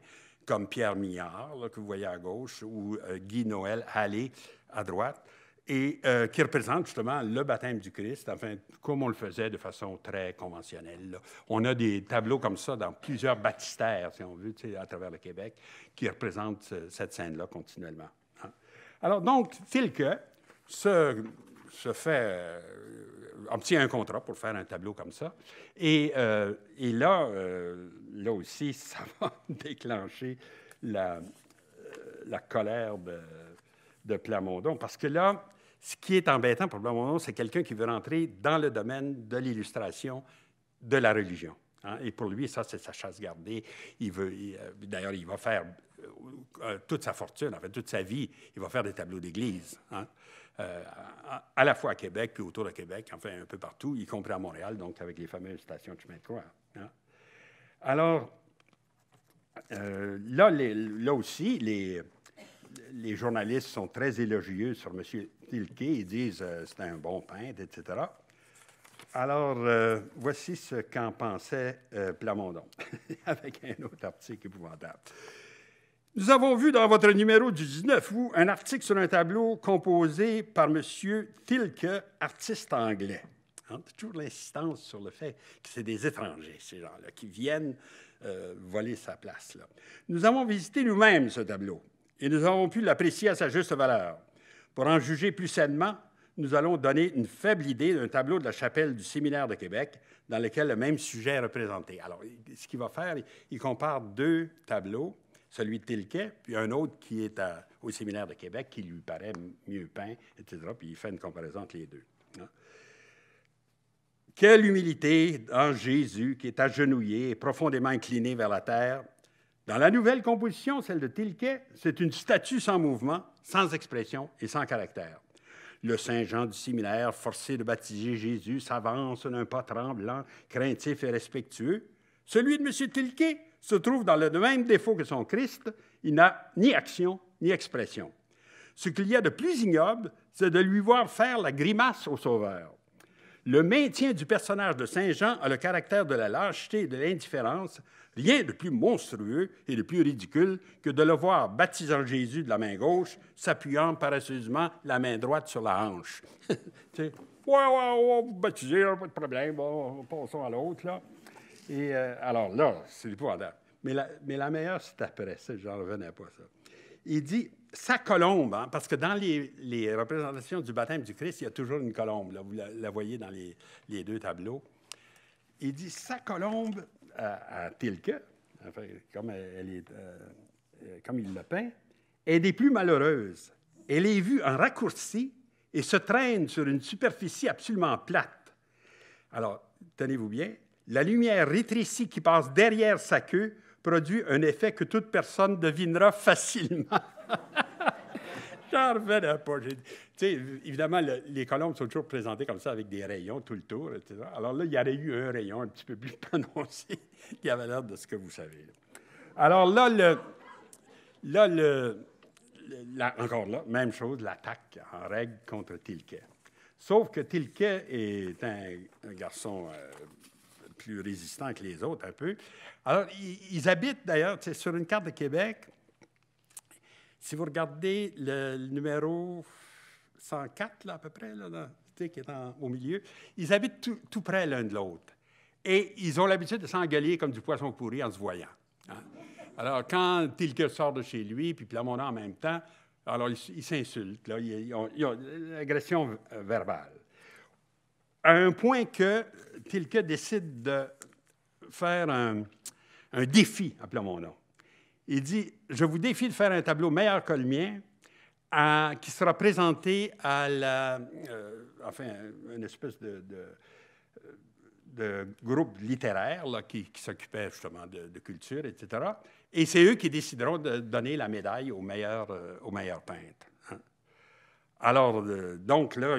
comme Pierre Millard, là, que vous voyez à gauche, ou Guy Noël Hallé à droite, et qui représente justement le baptême du Christ, enfin, comme on le faisait de façon très conventionnelle, là. On a des tableaux comme ça dans plusieurs baptistères, si on veut, tu sais, à travers le Québec, qui représentent cette scène-là continuellement. Hein. Alors, donc, Thielke obtient un contrat pour faire un tableau comme ça. Et là aussi, ça va déclencher la colère de Plamondon. Parce que là, ce qui est embêtant pour Plamondon, c'est quelqu'un qui veut rentrer dans le domaine de l'illustration de la religion. Hein? Et pour lui, ça, c'est sa chasse gardée. D'ailleurs, il va faire toute sa fortune, en fait, toute sa vie, il va faire des tableaux d'église. Hein? À la fois à Québec, puis autour de Québec, enfin un peu partout, y compris à Montréal, donc avec les fameuses stations de chemin de croix. Hein? Alors, là aussi, les journalistes sont très élogieux sur M. Thielke. Ils disent c'est un bon peintre, etc. Alors, voici ce qu'en pensait Plamondon, avec un autre article épouvantable. Nous avons vu dans votre numéro du 19 août un article sur un tableau composé par M. Thielke, artiste anglais. Hein, toujours l'insistance sur le fait que c'est des étrangers, ces gens-là, qui viennent voler sa place. Là. Nous avons visité nous-mêmes ce tableau et nous avons pu l'apprécier à sa juste valeur. Pour en juger plus sainement, nous allons donner une faible idée d'un tableau de la chapelle du Séminaire de Québec dans lequel le même sujet est représenté. Alors, ce qu'il va faire, il compare deux tableaux, celui de Thielke, puis un autre qui est au Séminaire de Québec, qui lui paraît mieux peint, etc., puis il fait une comparaison entre les deux. Hein? Quelle humilité en Jésus qui est agenouillé et profondément incliné vers la terre. Dans la nouvelle composition, celle de Thielke, c'est une statue sans mouvement, sans expression et sans caractère. Le Saint Jean du séminaire, forcé de baptiser Jésus, s'avance d'un pas tremblant, craintif et respectueux. Celui de M. Thielke se trouve dans le même défaut que son Christ. Il n'a ni action ni expression. Ce qu'il y a de plus ignoble, c'est de lui voir faire la grimace au Sauveur. Le maintien du personnage de Saint Jean a le caractère de la lâcheté et de l'indifférence. Rien de plus monstrueux et de plus ridicule que de le voir baptisant Jésus de la main gauche, s'appuyant paresseusement la main droite sur la hanche. Tu sais, ouais, vous baptisez, pas de problème, bon, passons à l'autre, là. Et alors là, c'est épouvantable. Mais la meilleure, c'est après ça, j'en revenais pas, ça. Il dit, sa colombe, hein, parce que dans les représentations du baptême du Christ, il y a toujours une colombe, là, vous la voyez dans les deux tableaux. Il dit, sa colombe à Tilke, enfin, comme il le peint, est des plus malheureuses. Elle est vue en raccourci et se traîne sur une superficie absolument plate. Alors, tenez-vous bien, la lumière rétrécie qui passe derrière sa queue produit un effet que toute personne devinera facilement. J'en revenais pas. Tu sais, évidemment, les colombes sont toujours présentées comme ça, avec des rayons tout le tour, etc. Alors là, il y aurait eu un rayon un petit peu plus prononcé qui avait l'air de ce que vous savez. Alors là, encore là, même chose, l'attaque en règle contre Tilke. Sauf que Tilke est un garçon plus résistant que les autres, un peu. Alors, ils habitent, d'ailleurs, sur une carte de Québec. Si vous regardez le numéro 104, là, à peu près, là, qui est au milieu, ils habitent tout près l'un de l'autre. Et ils ont l'habitude de s'engueuler comme du poisson pourri en se voyant. Hein? Alors, quand Tilke sort de chez lui, puis Plamondon en même temps, alors ils s'insultent. Là, ils ont une agression verbale. À un point que Tilke décide de faire un défi à Plamondon. Il dit, je vous défie de faire un tableau meilleur que le mien, qui sera présenté à une espèce de groupe littéraire là, qui s'occupait justement de culture, etc. Et c'est eux qui décideront de donner la médaille au meilleur peintre. Hein. Alors, donc là,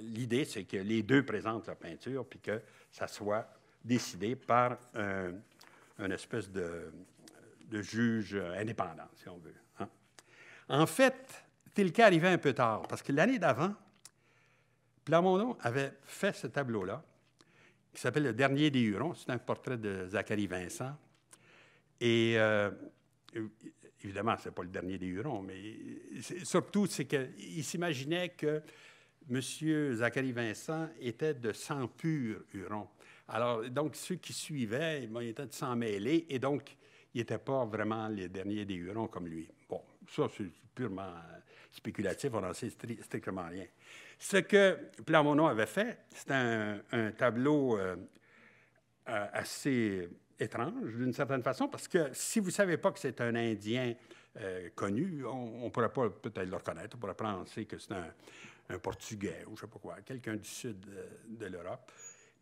l'idée, c'est que les deux présentent leur peinture, puis que ça soit décidé par une espèce de juge indépendant, si on veut. Hein. En fait, Tilke arrivait un peu tard, parce que l'année d'avant, Plamondon avait fait ce tableau-là, qui s'appelle « Le dernier des Hurons ». C'est un portrait de Zacharie Vincent. Et évidemment, ce n'est pas le dernier des Hurons, mais surtout, c'est qu'il s'imaginait que M. Zacharie Vincent était de sang pur Huron. Alors, donc, ceux qui suivaient, ils étaient de sang mêlé, et donc, ils n'étaient pas vraiment les derniers des Hurons comme lui. Bon, ça, c'est purement spéculatif, on n'en sait strictement rien. Ce que Plamondon avait fait, c'était un tableau assez étrange, d'une certaine façon, parce que si vous ne savez pas que c'est un Indien connu, on ne pourrait pas peut-être le reconnaître, on pourrait penser que c'est un Portugais ou je ne sais pas quoi, quelqu'un du sud de l'Europe.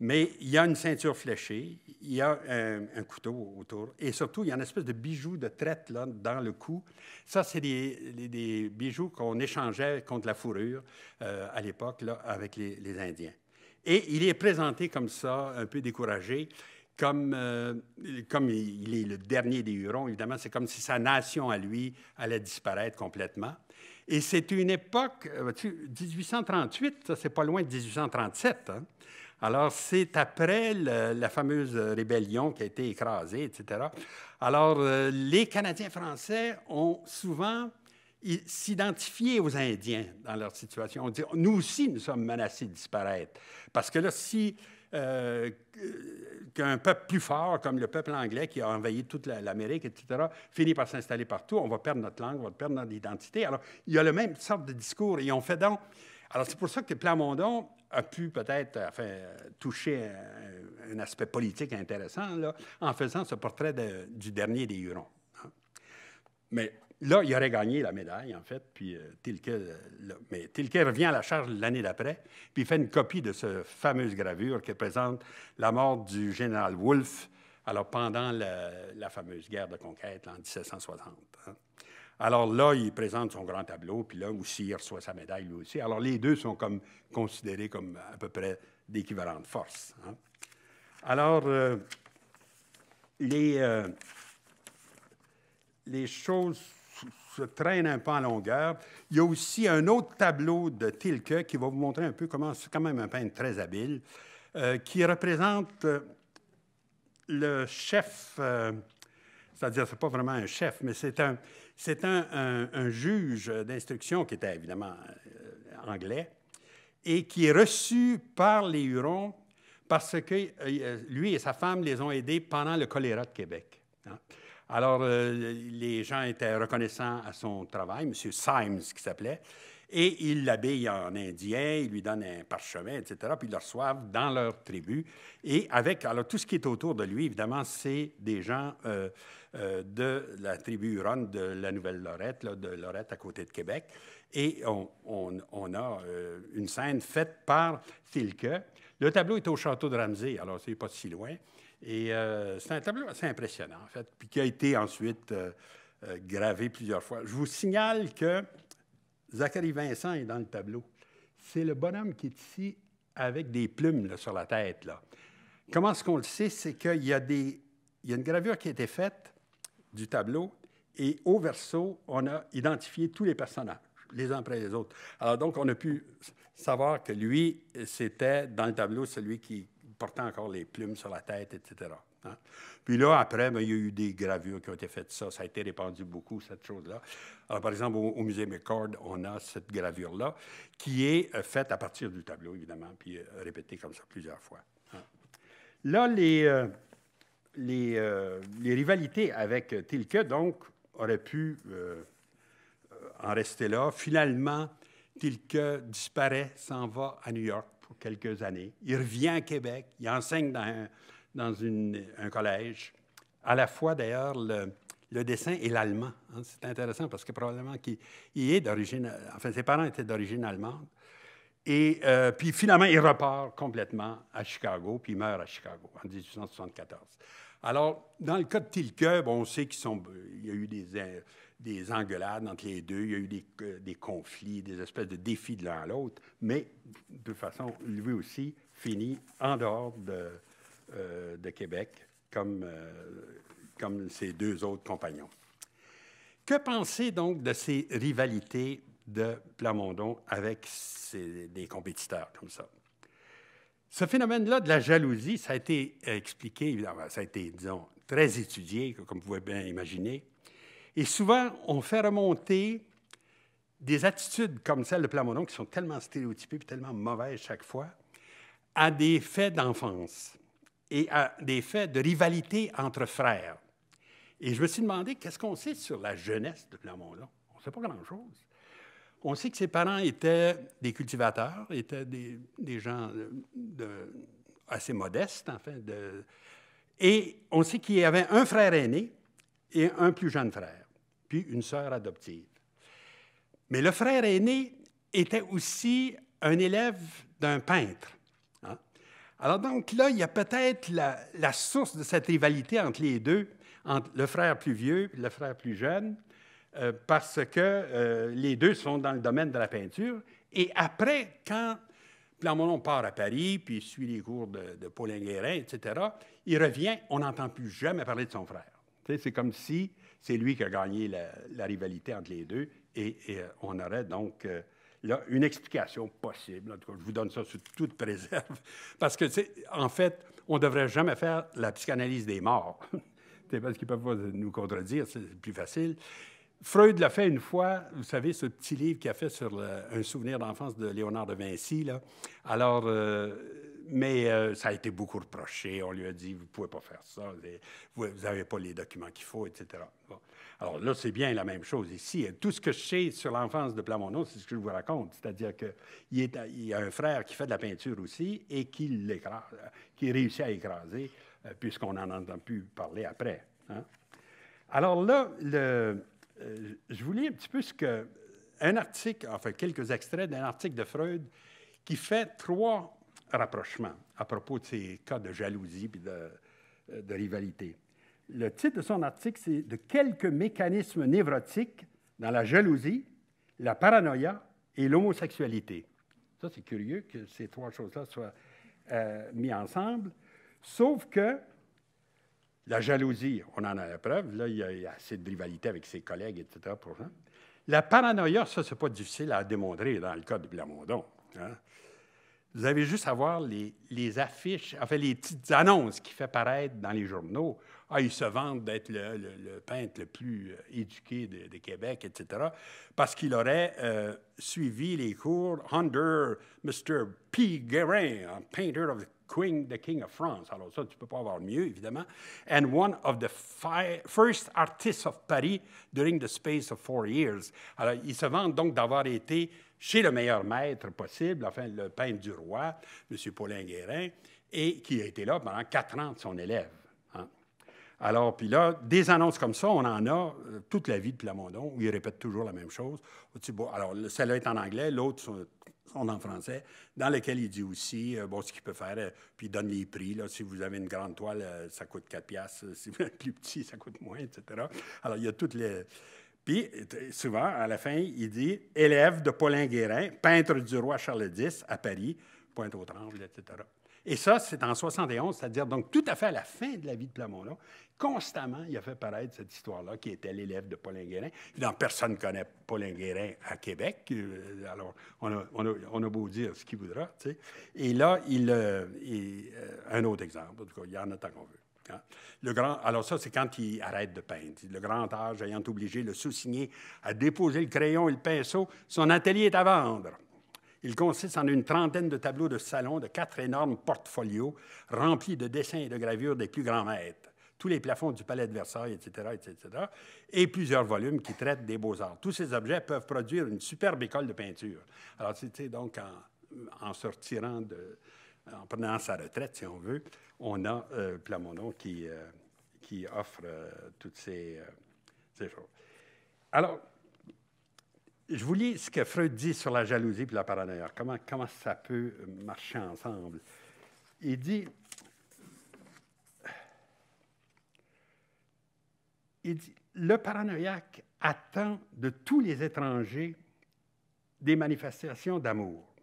Mais il y a une ceinture fléchée, il y a un couteau autour, et surtout, il y a une espèce de bijou de traite là, dans le cou. Ça, c'est des bijoux qu'on échangeait contre la fourrure à l'époque là, avec les Indiens. Et il est présenté comme ça, un peu découragé, comme il est le dernier des Hurons. Évidemment, c'est comme si sa nation à lui allait disparaître complètement. Et c'est une époque, 1838, ça, c'est pas loin de 1837, hein? Alors, c'est après la fameuse rébellion qui a été écrasée, etc. Alors, les Canadiens français ont souvent s'identifié aux Indiens dans leur situation. On dit, nous aussi, nous sommes menacés de disparaître. Parce que là, si qu'un peuple plus fort, comme le peuple anglais qui a envahi toute l'Amérique, etc., finit par s'installer partout, on va perdre notre langue, on va perdre notre identité. Alors, il y a le même sorte de discours. Et on fait donc... Alors, c'est pour ça que Plamondon a pu peut-être toucher un aspect politique intéressant là, en faisant ce portrait du dernier des Hurons. Hein. Mais là, il aurait gagné la médaille, en fait, puis mais Tilke revient à la charge l'année d'après, puis il fait une copie de cette fameuse gravure qui présente la mort du général Wolfe, alors pendant la fameuse guerre de conquête là, en 1760. Hein. Alors là, il présente son grand tableau, puis là aussi, il reçoit sa médaille lui aussi. Alors les deux sont comme considérés comme à peu près d'équivalentes forces. Hein. Alors, les choses se traîne un peu en longueur. Il y a aussi un autre tableau de Tilke qui va vous montrer un peu comment c'est quand même un peintre très habile, qui représente le chef, c'est-à-dire ce n'est pas vraiment un chef, mais c'est un juge d'instruction qui était évidemment anglais et qui est reçu par les Hurons parce que lui et sa femme les ont aidés pendant le choléra de Québec. Hein. Alors, les gens étaient reconnaissants à son travail, M. Symes qui s'appelait, et ils l'habillent en indien, ils lui donnent un parchemin, etc., puis ils le reçoivent dans leur tribu. Et avec, alors tout ce qui est autour de lui, évidemment, c'est des gens de la tribu Huronne de la Nouvelle-Lorette, de Lorette à côté de Québec. Et on a une scène faite par Tilke. Le tableau est au château de Ramsey, alors c'est pas si loin. Et c'est un tableau assez impressionnant, en fait, puis qui a été ensuite gravé plusieurs fois. Je vous signale que Zachary Vincent est dans le tableau. C'est le bonhomme qui est ici avec des plumes là, sur la tête. Là. Comment est-ce qu'on le sait? C'est qu'il y a une gravure qui a été faite du tableau et au verso, on a identifié tous les personnages, les uns après les autres. Alors donc, on a pu savoir que lui, c'était dans le tableau celui qui portait encore les plumes sur la tête, etc. Hein? Puis là, après, bien, il y a eu des gravures qui ont été faites ça. Ça a été répandu beaucoup, cette chose-là. Alors, par exemple, au musée McCord, on a cette gravure-là qui est faite à partir du tableau, évidemment, puis répétée comme ça plusieurs fois. Hein? Là, les rivalités avec Tilke, donc, auraient pu en rester là. Finalement, Tilke disparaît, s'en va à New York pour quelques années. Il revient à Québec, il enseigne dans un collège. À la fois, d'ailleurs, le dessin et l'allemand. Hein. C'est intéressant parce que probablement qu'il est d'origine... Enfin, ses parents étaient d'origine allemande. Et puis finalement, il repart complètement à Chicago, puis il meurt à Chicago en 1874. Alors, dans le cas de Tilke, bon, on sait qu'il y a eu des engueulades entre les deux, il y a eu des conflits, des espèces de défis de l'un à l'autre, mais de toute façon, lui aussi finit en dehors de Québec, comme ses deux autres compagnons. Que penser donc de ces rivalités de Plamondon avec des compétiteurs comme ça? Ce phénomène-là de la jalousie, ça a été expliqué, évidemment, ça a été, disons, très étudié, comme vous pouvez bien imaginer. Et souvent, on fait remonter des attitudes comme celle de Plamondon, qui sont tellement stéréotypées et tellement mauvaises chaque fois, à des faits d'enfance et à des faits de rivalité entre frères. Et je me suis demandé, qu'est-ce qu'on sait sur la jeunesse de Plamondon? On ne sait pas grand-chose. On sait que ses parents étaient des cultivateurs, étaient des gens assez modestes, enfin. Et on sait qu'il y avait un frère aîné et un plus jeune frère, puis une sœur adoptive. Mais le frère aîné était aussi un élève d'un peintre. Hein? Alors donc là, il y a peut-être la source de cette rivalité entre les deux, entre le frère plus vieux et le frère plus jeune, parce que les deux sont dans le domaine de la peinture. Et après, quand Plamondon part à Paris, puis il suit les cours de Paulin Guérin, etc., il revient, on n'entend plus jamais parler de son frère. C'est comme si c'est lui qui a gagné la rivalité entre les deux, et on aurait donc là une explication possible. En tout cas, je vous donne ça sous toute préserve, parce que, en fait, on ne devrait jamais faire la psychanalyse des morts. Parce qu'ils ne peuvent pas nous contredire, c'est plus facile. Freud l'a fait une fois, vous savez, ce petit livre qu'il a fait sur un souvenir d'enfance de Léonard de Vinci. Là. Alors, mais ça a été beaucoup reproché. On lui a dit, vous ne pouvez pas faire ça, vous n'avez pas les documents qu'il faut, etc. Bon. Alors là, c'est bien la même chose ici. Tout ce que je sais sur l'enfance de Plamondon, c'est ce que je vous raconte. C'est-à-dire qu'il y a un frère qui fait de la peinture aussi et qui l'écrase, qui réussit à écraser, puisqu'on n'en entend plus parler après. Hein? Alors là, je vous lis un petit peu un article, enfin quelques extraits d'un article de Freud qui fait 3 rapprochements à propos de ces cas de jalousie et de rivalité. Le titre de son article, c'est « De quelques mécanismes névrotiques dans la jalousie, la paranoïa et l'homosexualité ». Ça, c'est curieux que ces 3 choses-là soient mises ensemble, sauf que La jalousie, on en a la preuve. Là, il y a assez de rivalité avec ses collègues, etc. Pour ça. La paranoïa, ça, c'est pas difficile à démontrer dans le cas de Plamondon. Hein? Vous avez juste à voir les affiches, enfin, les petites annonces qu'il fait paraître dans les journaux. Ah, il se vante d'être le peintre le plus éduqué de Québec, etc., parce qu'il aurait suivi les cours under Mr. P. Guérin, painter of the King of France. Alors ça, tu ne peux pas avoir mieux, évidemment. And one of the first artists of Paris during the space of 4 years. Alors, il se vante donc d'avoir été chez le meilleur maître possible, enfin, le peintre du roi, M. Paulin Guérin, et qui a été là pendant 4 ans de son élève. Hein. Alors, puis là, des annonces comme ça, on en a toute la vie de Plamondon, où il répète toujours la même chose. Bon, alors, celle-là est en anglais, l'autre sont en français, dans lequel il dit aussi bon, ce qu'il peut faire, puis il donne les prix. Là, si vous avez une grande toile, ça coûte 4 piastres. Si vous êtes plus petit, ça coûte moins, etc. Alors, il y a toutes les... Puis, souvent, à la fin, il dit « Élève de Paulin Guérin, peintre du roi Charles X à Paris, Pointe-aux-Trembles, etc. » Et ça, c'est en 71, c'est-à-dire donc tout à fait à la fin de la vie de Plamondon. Constamment, il a fait paraître cette histoire-là, qui était l'élève de Paulin Guérin. Évidemment, personne ne connaît Paulin Guérin à Québec. Alors, on a beau dire ce qu'il voudra. Tu sais. Et là, un autre exemple, en tout cas, il y en a tant qu'on veut. Hein. Alors ça, c'est quand il arrête de peindre. Le grand âge ayant obligé le sous-signé à déposer le crayon et le pinceau, son atelier est à vendre. Il consiste en une trentaine de tableaux de salon de 4 énormes portfolios remplis de dessins et de gravures des plus grands maîtres, tous les plafonds du palais de Versailles, etc., etc., et plusieurs volumes qui traitent des beaux-arts. Tous ces objets peuvent produire une superbe école de peinture. Alors, c'était donc en se retirant en prenant sa retraite, si on veut, on a Plamondon qui offre toutes ces choses. Alors, je vous lis ce que Freud dit sur la jalousie et la paranoïa. Comment ça peut marcher ensemble? Il dit, le paranoïaque attend de tous les étrangers des manifestations d'amour.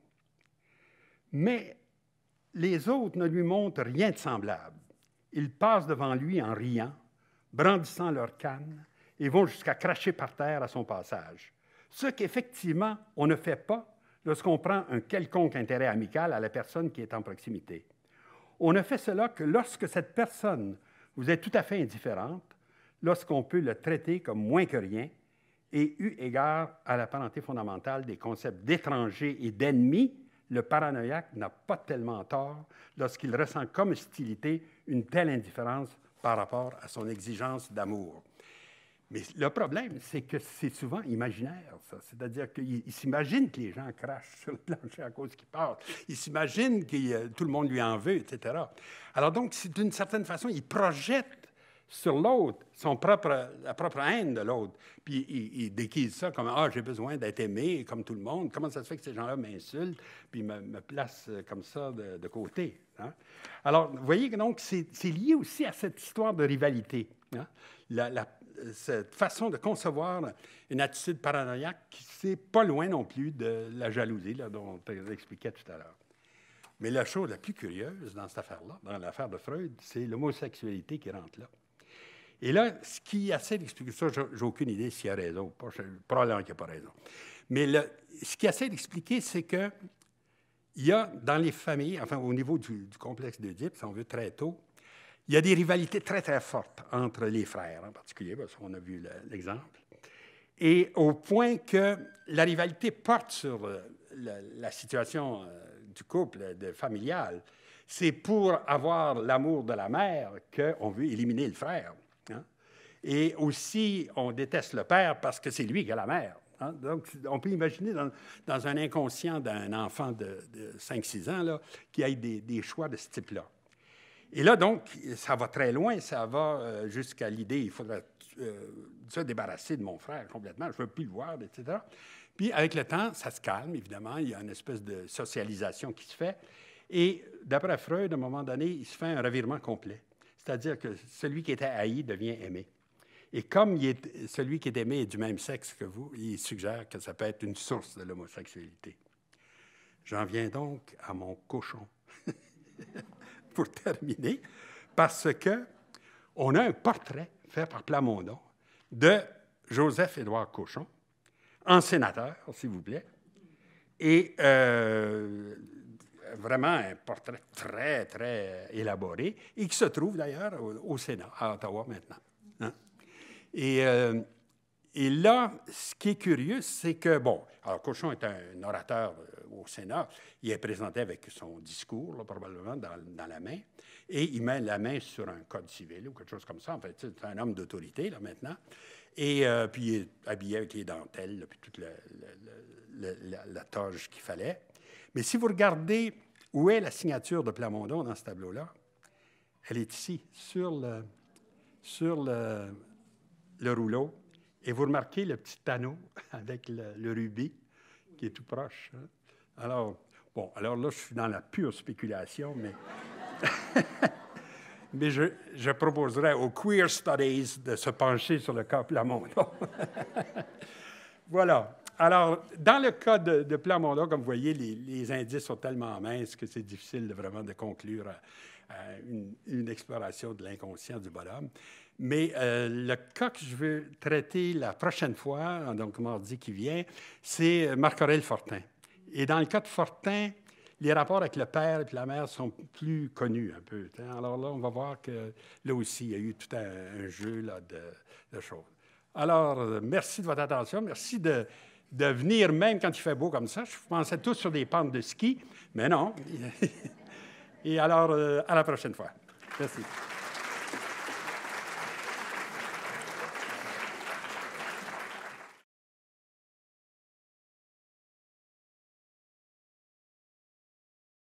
Mais les autres ne lui montrent rien de semblable. Ils passent devant lui en riant, brandissant leurs cannes, et vont jusqu'à cracher par terre à son passage. Ce qu'effectivement, on ne fait pas lorsqu'on prend un quelconque intérêt amical à la personne qui est en proximité. On ne fait cela que lorsque cette personne vous est tout à fait indifférente, lorsqu'on peut le traiter comme moins que rien, et eu égard à la parenté fondamentale des concepts d'étrangers et d'ennemis, le paranoïaque n'a pas tellement tort lorsqu'il ressent comme hostilité une telle indifférence par rapport à son exigence d'amour. Mais le problème, c'est que c'est souvent imaginaire, ça. C'est-à-dire qu'il s'imagine que les gens crachent sur le plancher à cause qu'il part. Il s'imagine que tout le monde lui en veut, etc. Alors donc, d'une certaine façon, il projette sur l'autre la propre haine de l'autre. Puis il déguise ça comme « Ah, j'ai besoin d'être aimé comme tout le monde. Comment ça se fait que ces gens-là m'insultent puis me placent comme ça de côté? Hein? » Alors, vous voyez que donc, c'est lié aussi à cette histoire de rivalité. Hein? Cette façon de concevoir une attitude paranoïaque qui c'est pas loin non plus de la jalousie là, dont on expliquait tout à l'heure. Mais la chose la plus curieuse dans cette affaire-là, dans l'affaire de Freud, c'est l'homosexualité qui rentre là. Et là, ce qui essaie d'expliquer ça, j'ai aucune idée s'il a raison ou pas, probablement qu'il n'a pas raison. Mais ce qui essaie d'expliquer, c'est que il y a dans les familles, enfin au niveau du complexe d'Oedipe, si on veut très tôt, il y a des rivalités très, très fortes entre les frères, en particulier, parce qu'on a vu l'exemple. Et au point que la rivalité porte sur la situation du couple, familial. C'est pour avoir l'amour de la mère qu'on veut éliminer le frère. Hein? Et aussi, on déteste le père parce que c'est lui qui a la mère. Hein? Donc, on peut imaginer dans un inconscient d'un enfant de 5-6 ans là, qu'il y ait des choix de ce type-là. Et là, donc, ça va très loin, ça va jusqu'à l'idée, il faudrait se débarrasser de mon frère complètement, je ne veux plus le voir, etc. Puis, avec le temps, ça se calme, évidemment, il y a une espèce de socialisation qui se fait. Et d'après Freud, à un moment donné, il se fait un revirement complet. C'est-à-dire que celui qui était haï devient aimé. Et comme celui qui est aimé est du même sexe que vous, il suggère que ça peut être une source de l'homosexualité. J'en viens donc à mon cochon. Pour terminer, parce que on a un portrait fait par Plamondon de Joseph-Édouard Cauchon, en sénateur, s'il vous plaît, et vraiment un portrait très, très élaboré, et qui se trouve d'ailleurs au Sénat, à Ottawa maintenant. Hein? Et là, ce qui est curieux, c'est que, bon, alors Cauchon est un orateur au Sénat, il est présenté avec son discours, là, probablement, dans la main, et il met la main sur un code civil ou quelque chose comme ça. En fait, c'est un homme d'autorité, là, maintenant. Et puis, il est habillé avec les dentelles, là, puis toute la toge qu'il fallait. Mais si vous regardez où est la signature de Plamondon dans ce tableau-là, elle est ici, sur le rouleau. Et vous remarquez le petit anneau avec le rubis qui est tout proche. Hein? Alors là, je suis dans la pure spéculation, mais, mais je proposerais aux Queer Studies de se pencher sur le cas Plamondon. Voilà. Alors, dans le cas de Plamondon, comme vous voyez, les indices sont tellement minces que c'est difficile vraiment de conclure à une exploration de l'inconscient du bonhomme. Mais le cas que je veux traiter la prochaine fois, donc mardi qui vient, c'est Marc-Aurèle Fortin. Et dans le cas de Fortin, les rapports avec le père et la mère sont plus connus un peu. Hein? Alors là, on va voir que là aussi, il y a eu tout un jeu là, de choses. Alors, merci de votre attention. Merci de venir même quand il fait beau comme ça. Je pensais tous sur des pentes de ski, mais non. Et alors, à la prochaine fois. Merci.